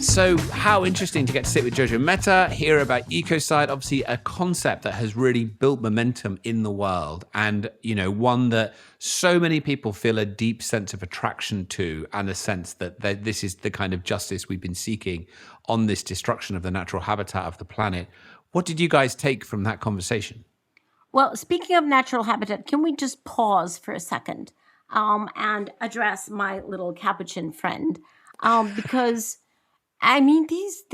So how interesting to get to sit with Jojo Mehta, hear about Ecocide, obviously a concept that has really built momentum in the world, and, one that so many people feel a deep sense of attraction to, and a sense that this is the kind of justice we've been seeking on this destruction of the natural habitat of the planet. What did you guys take from that conversation? Well, speaking of natural habitat, can we just pause for a second and address my little capuchin friend? Because I mean, these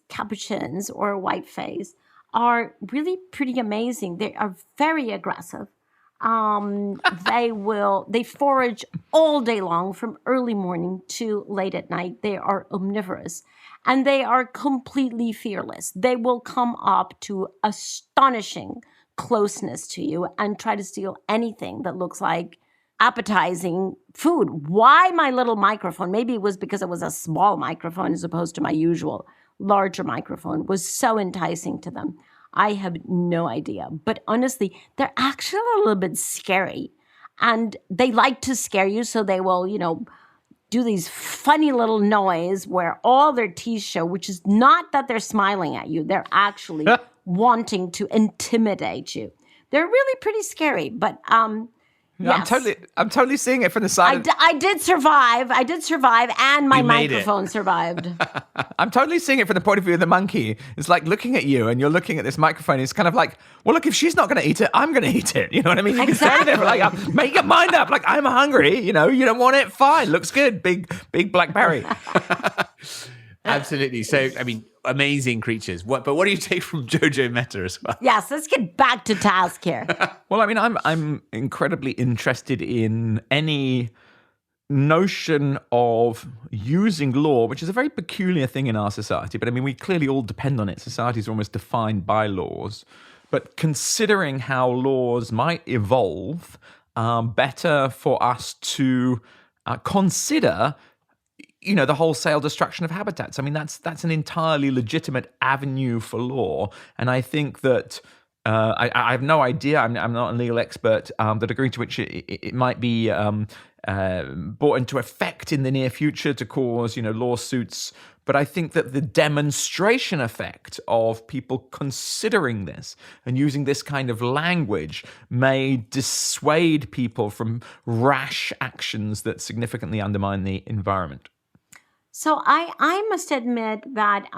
capuchins or whiteface are really pretty amazing. They are very aggressive. They forage all day long from early morning to late at night. They are omnivorous and they are completely fearless. They will come up to astonishing closeness to you and try to steal anything that looks like appetizing food. Why my little microphone? Maybe it was because it was a small microphone as opposed to my usual larger microphone was so enticing to them. I have no idea. But honestly, they're actually a little bit scary. And they like to scare you, so they will, do these funny little noise where all their teeth show, which is not that they're smiling at you. They're actually wanting to intimidate you. They're really pretty scary, but yes. I'm totally seeing it from the side. I did survive, and my microphone survived. I'm totally seeing it from the point of view of the monkey. It's like looking at you, and you're looking at this microphone. It's kind of like, well, look, if she's not going to eat it, I'm going to eat it. You know what I mean? You Exactly. can stand there for like, make your mind up. Like, I'm hungry. You don't want it. Fine, looks good. Big blackberry. Absolutely. So, I mean, amazing creatures. But what do you take from Jojo Mehta as well? Yes, let's get back to task here. Well, I mean, I'm incredibly interested in any notion of using law, which is a very peculiar thing in our society. But I mean, we clearly all depend on it. Societies are almost defined by laws. But considering how laws might evolve, better for us to consider the wholesale destruction of habitats. I mean, that's an entirely legitimate avenue for law. And I think that I have no idea, I'm not a legal expert, the degree to which it might be brought into effect in the near future to cause, lawsuits. But I think that the demonstration effect of people considering this and using this kind of language may dissuade people from rash actions that significantly undermine the environment. So I must admit that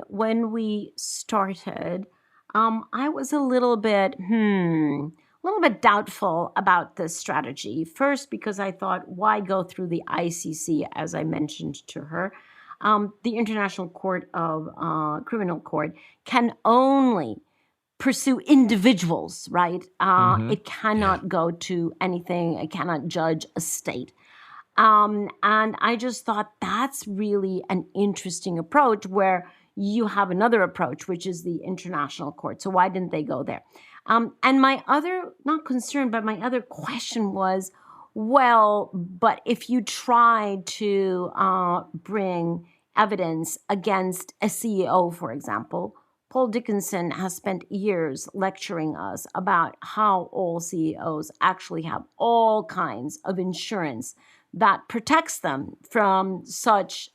when we started, I was a little bit doubtful about this strategy. First, because I thought, why go through the ICC, as I mentioned to her? The International Court of Criminal Court can only pursue individuals, right? It cannot go to anything. It cannot judge a state. And I just thought that's really an interesting approach where you have another approach, which is the international court. So why didn't they go there? And my other, not concern, but my other question was, well, but if you try to bring evidence against a CEO, for example, Paul Dickinson has spent years lecturing us about how all CEOs actually have all kinds of insurance that protects them from such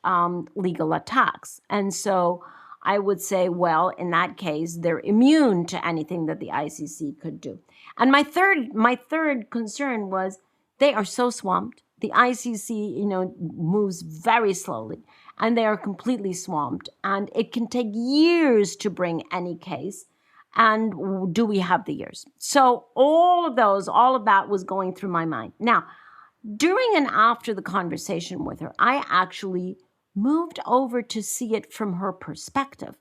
legal attacks. And so I would say, well, in that case, they're immune to anything that the ICC could do. And my third concern was they are so swamped. The ICC, moves very slowly, and they are completely swamped. And it can take years to bring any case. And do we have the years? So all of that was going through my mind. Now, during and after the conversation with her, I actually moved over to see it from her perspective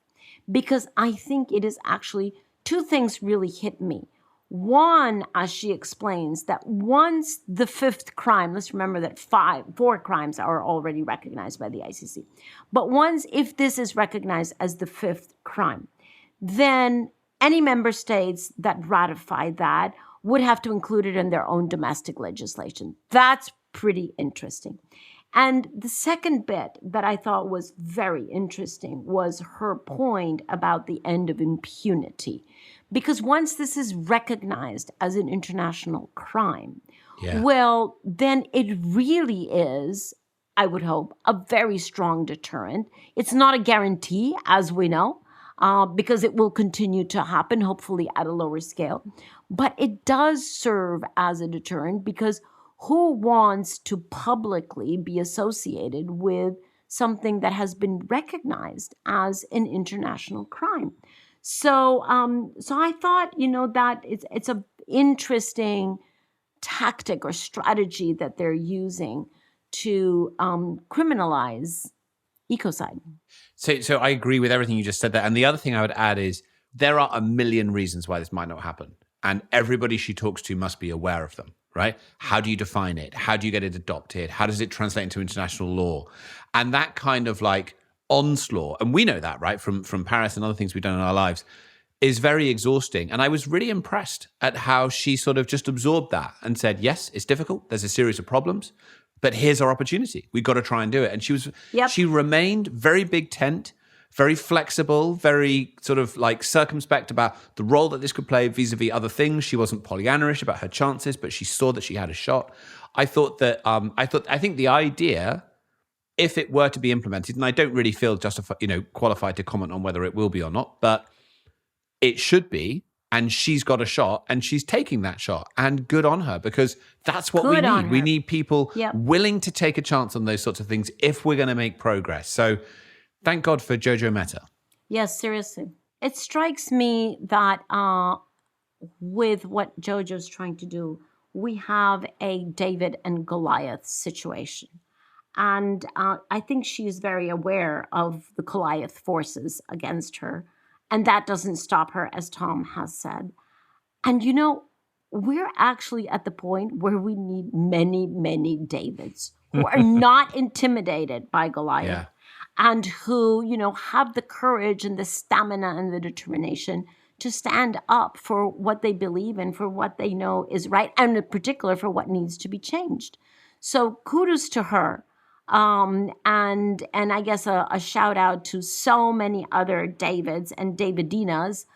because I think it is actually two things really hit me. One, as she explains, that once the fifth crime, let's remember that 4 crimes are already recognized by the ICC, but once, if this is recognized as the fifth crime, then any member states that ratify that would have to include it in their own domestic legislation. That's pretty interesting. And the second bit that I thought was very interesting was her point about the end of impunity. Because once this is recognized as an international crime, well, then it really is, I would hope, a very strong deterrent. It's not a guarantee, as we know, because it will continue to happen, hopefully at a lower scale. But it does serve as a deterrent because who wants to publicly be associated with something that has been recognized as an international crime? So I thought, that it's an interesting tactic or strategy that they're using to criminalize ecocide. So I agree with everything you just said there. And the other thing I would add is there are a million reasons why this might not happen. And everybody she talks to must be aware of them, right? How do you define it? How do you get it adopted? How does it translate into international law? And that kind of like onslaught, and we know that, right, from Paris and other things we've done in our lives, is very exhausting. And I was really impressed at how she sort of just absorbed that and said, yes, it's difficult. There's a series of problems, but here's our opportunity. We've got to try and do it. And she remained very big tent, very flexible, very sort of like circumspect about the role that this could play vis-a-vis other things. She wasn't Pollyannaish about her chances, but she saw that she had a shot. I think the idea, if it were to be implemented, and I don't really feel qualified to comment on whether it will be or not, but it should be, and she's got a shot, and she's taking that shot, and good on her, because that's what we need. We need people willing to take a chance on those sorts of things if we're going to make progress. So thank God for Jojo Mehta. Yes, seriously. It strikes me that with what Jojo's trying to do, we have a David and Goliath situation. And I think she is very aware of the Goliath forces against her. And that doesn't stop her, as Tom has said. And, we're actually at the point where we need many, many Davids who are not intimidated by Goliath and who, have the courage and the stamina and the determination to stand up for what they believe in, for what they know is right, and in particular for what needs to be changed. So kudos to her. And I guess a shout out to so many other Davids and Davidinas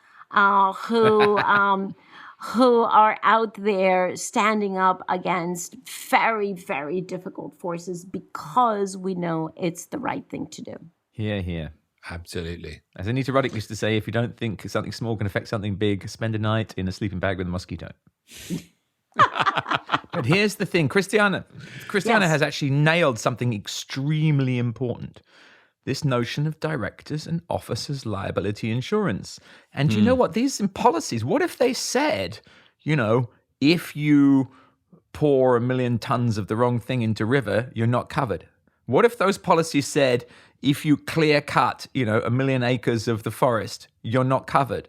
who are out there standing up against very, very difficult forces because we know it's the right thing to do. Hear, hear. Absolutely. As Anita Roddick used to say, if you don't think something small can affect something big, spend a night in a sleeping bag with a mosquito. But here's the thing. Christiana has actually nailed something extremely important. This notion of directors and officers' liability insurance. And you know what? These policies, what if they said, if you pour 1 million tons of the wrong thing into river, you're not covered? What if those policies said, if you clear cut, 1 million acres of the forest, you're not covered?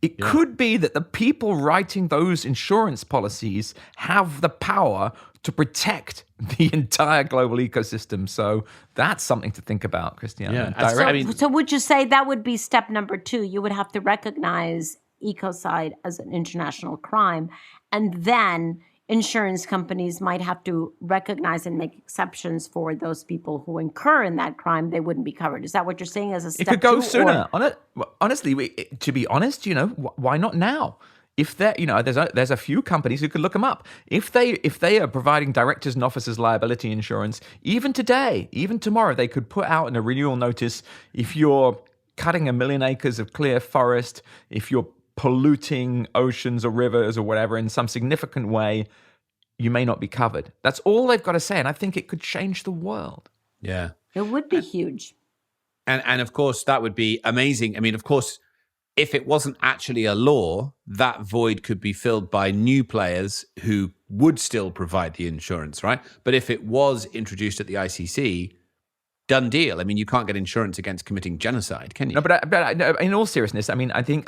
It could be that the people writing those insurance policies have the power to protect the entire global ecosystem. So that's something to think about, Christiana. Yeah. So would you say that would be step number 2? You would have to recognize ecocide as an international crime, and then insurance companies might have to recognize and make exceptions for those people who incur in that crime. They wouldn't be covered. Is that what you're saying as a step 2? It could go sooner. Honestly, to be honest, why not now? If there, there's a few companies who could look them up. If they are providing directors and officers liability insurance, even today, even tomorrow, they could put out in a renewal notice, if you're cutting 1 million acres of clear forest, if you're polluting oceans or rivers or whatever in some significant way, you may not be covered. That's all they've got to say, and I think it could change the world. Yeah. It would be huge. And of course, that would be amazing. I mean, of course, if it wasn't actually a law, that void could be filled by new players who would still provide the insurance, right? But if it was introduced at the ICC, done deal. I mean, you can't get insurance against committing genocide, can you? No, but in all seriousness, I mean, I think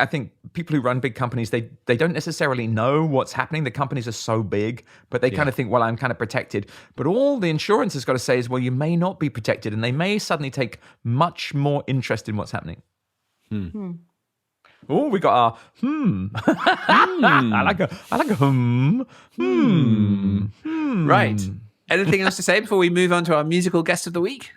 people who run big companies, they don't necessarily know what's happening. The companies are so big, but they kind of think, well, I'm kind of protected. But all the insurance has got to say is, well, you may not be protected, and they may suddenly take much more interest in what's happening. Oh, we got our I like a Right. Anything else to say before we move on to our musical guest of the week?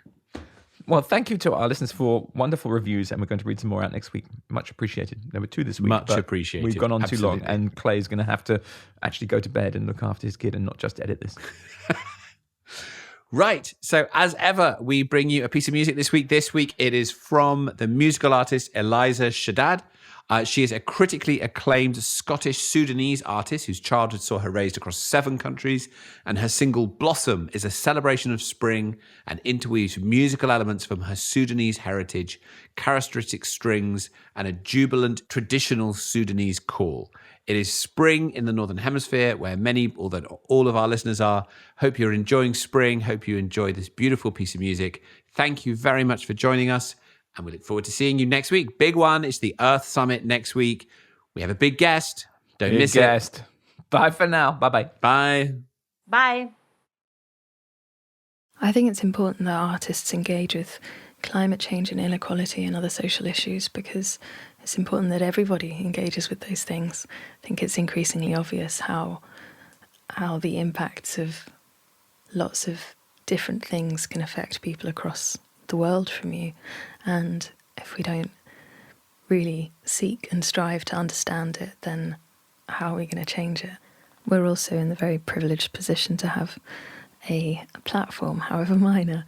Well, thank you to our listeners for wonderful reviews, and we're going to read some more out next week. Much appreciated. There were 2 this week. Much appreciated. We've gone on Absolutely. too long, and Clay's going to have to actually go to bed and look after his kid and not just edit this. Right. So as ever, we bring you a piece of music this week. This week, it is from the musical artist Eliza Shaddad. She is a critically acclaimed Scottish-Sudanese artist whose childhood saw her raised across 7 countries, and her single Blossom is a celebration of spring and interweaves musical elements from her Sudanese heritage, characteristic strings, and a jubilant traditional Sudanese call. It is spring in the Northern Hemisphere, where many, although not all of our listeners are. Hope you're enjoying spring. Hope you enjoy this beautiful piece of music. Thank you very much for joining us, and we look forward to seeing you next week. Big one. It's the Earth Summit next week. We have a big guest. Don't miss it. Bye for now. Bye-bye. Bye. Bye. I think it's important that artists engage with climate change and inequality and other social issues because it's important that everybody engages with those things. I think it's increasingly obvious how the impacts of lots of different things can affect people across the world from you. And if we don't really seek and strive to understand it, then how are we going to change it? We're also in the very privileged position to have a platform, however minor,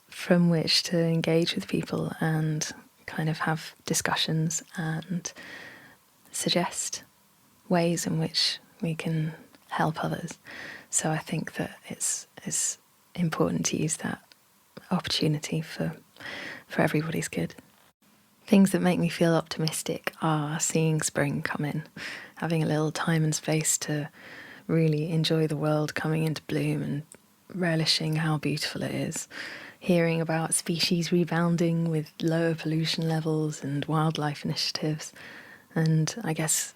from which to engage with people and kind of have discussions and suggest ways in which we can help others. So I think that it's important to use that opportunity for everybody's good. Things that make me feel optimistic are seeing spring come in, having a little time and space to really enjoy the world coming into bloom and relishing how beautiful it is, hearing about species rebounding with lower pollution levels and wildlife initiatives, and I guess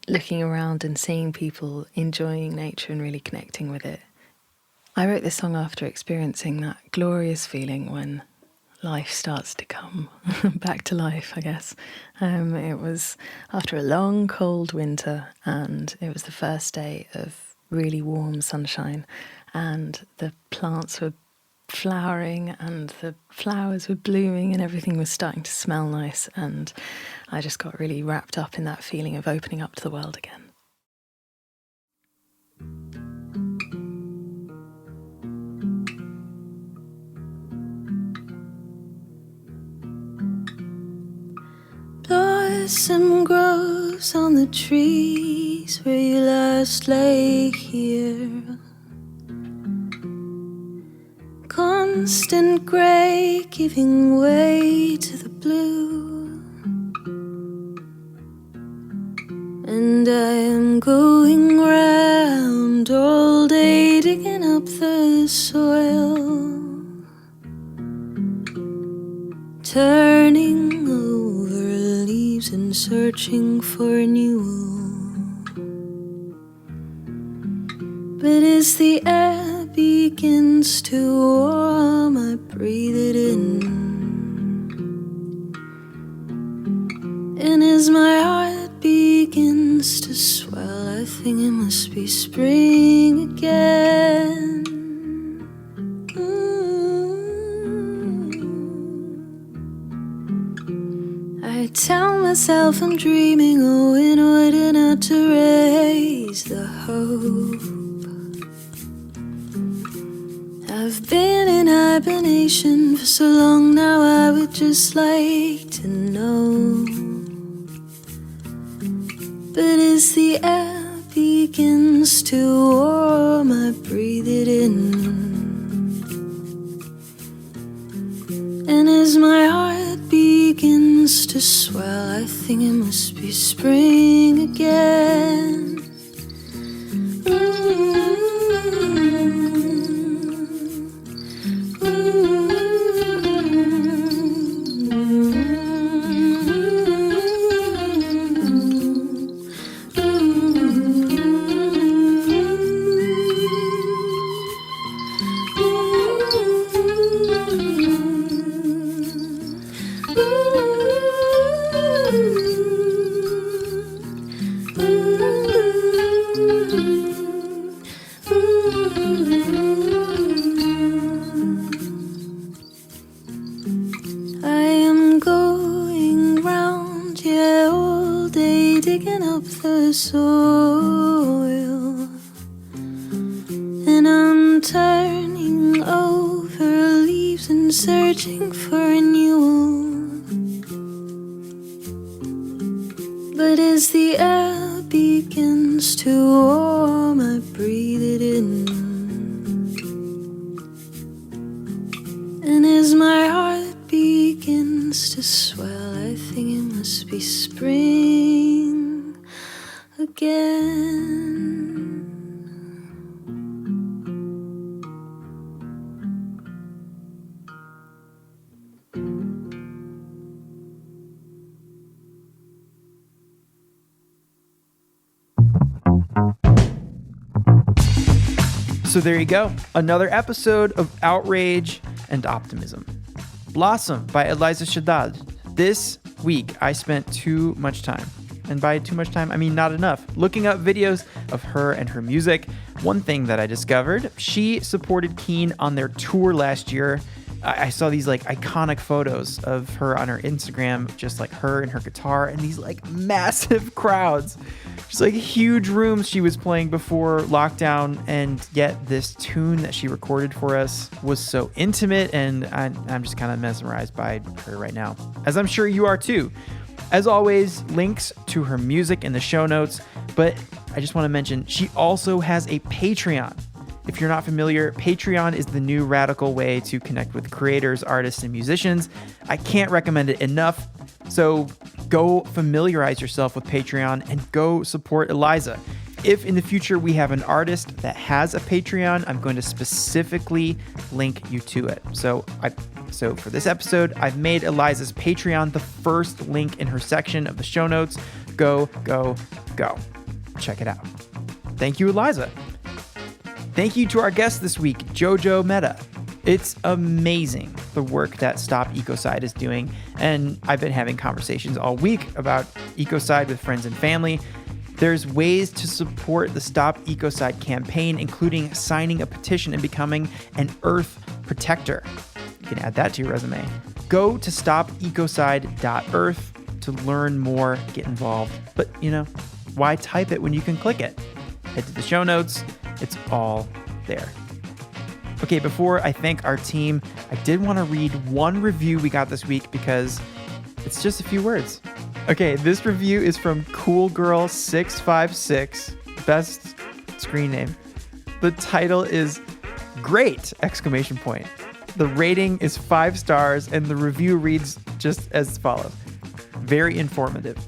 looking around and seeing people enjoying nature and really connecting with it. I wrote this song after experiencing that glorious feeling when life starts to come back to life, I guess. It was after a long, cold winter, and it was the first day of really warm sunshine, and the plants were flowering, and the flowers were blooming, and everything was starting to smell nice, and I just got really wrapped up in that feeling of opening up to the world again. Blossom grows on the trees where you last lay here. Constant grey giving way to the blue. And I am going round all day digging up the soil, turning over leaves and searching for renewal. But as the air begins to warm, I breathe it in. And as my heart begins to swell, I think it must be spring again. I tell myself I'm dreaming, oh, in order not to raise the hope. I've been in hibernation for so long now, I would just like to know. But as the air begins to warm, I breathe it in. And as my heart begins to swell, I think it must be spring again. Soil, and I'm turning over leaves and searching for renewal. But as the air begins to warm, I breathe it in. And as my heart begins to swell, I think it must be spring again. So there you go. Another episode of Outrage and Optimism. Blossom by Eliza Shaddad. This week, I spent too much time. And by too much time, I mean not enough. Looking up videos of her and her music. One thing that I discovered, she supported Keane on their tour last year. I saw these like iconic photos of her on her Instagram, just like her and her guitar and these like massive crowds. Just like huge rooms she was playing before lockdown, and yet this tune that she recorded for us was so intimate, and I'm just kind of mesmerized by her right now, as I'm sure you are too. As always, links to her music in the show notes, but I just want to mention she also has a Patreon. If you're not familiar, Patreon is the new radical way to connect with creators, artists, and musicians. I can't recommend it enough. So go familiarize yourself with Patreon and go support Eliza. If in the future we have an artist that has a Patreon, I'm going to specifically link you to it. So for this episode, I've made Eliza's Patreon the first link in her section of the show notes. Go. Check it out. Thank you, Eliza. Thank you to our guest this week, Jojo Mehta. It's amazing the work that Stop Ecocide is doing, and I've been having conversations all week about Ecocide with friends and family. There's ways to support the Stop Ecocide campaign, including signing a petition and becoming an Earth protector. You can add that to your resume. Go to stopecocide.earth to learn more, get involved. But, why type it when you can click it? Head to the show notes. It's all there. Okay, before I thank our team, I did want to read one review we got this week because it's just a few words. Okay, this review is from CoolGirl656, best screen name. The title is Great! ! The rating is 5 stars, and the review reads just as follows. Very informative.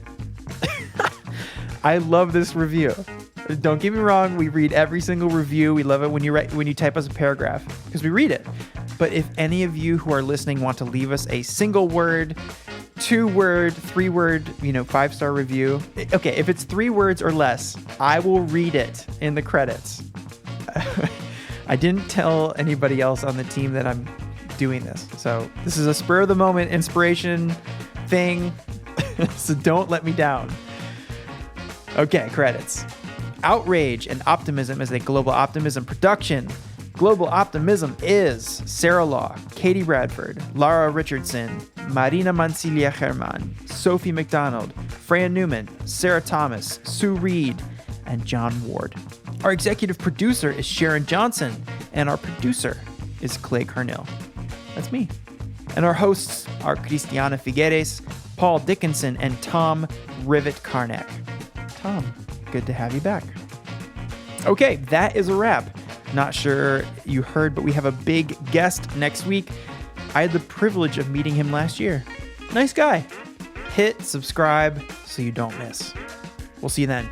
I love this review. Don't get me wrong, we read every single review. We love it when you type us a paragraph because we read it. But if any of you who are listening want to leave us a single word, 2-word, 3-word, 5-star review. Okay, if it's 3 words or less, I will read it in the credits. I didn't tell anybody else on the team that I'm doing this. So this is a spur of the moment inspiration thing. So don't let me down. Okay, credits. Outrage and Optimism is a Global Optimism production. Global Optimism is Sarah Law, Katie Bradford, Lara Richardson, Marina Mancilia Herman, Sophie McDonald, Freya Newman, Sarah Thomas, Sue Reed, and John Ward. Our executive producer is Sharon Johnson, and our producer is Clay Carnell. That's me. And our hosts are Cristiana Figueres, Paul Dickinson, and Tom Rivet Karnak. Tom, good to have you back. Okay, that is a wrap. Not sure you heard, but we have a big guest next week. I had the privilege of meeting him last year. Nice guy. Hit subscribe so you don't miss. We'll see you then.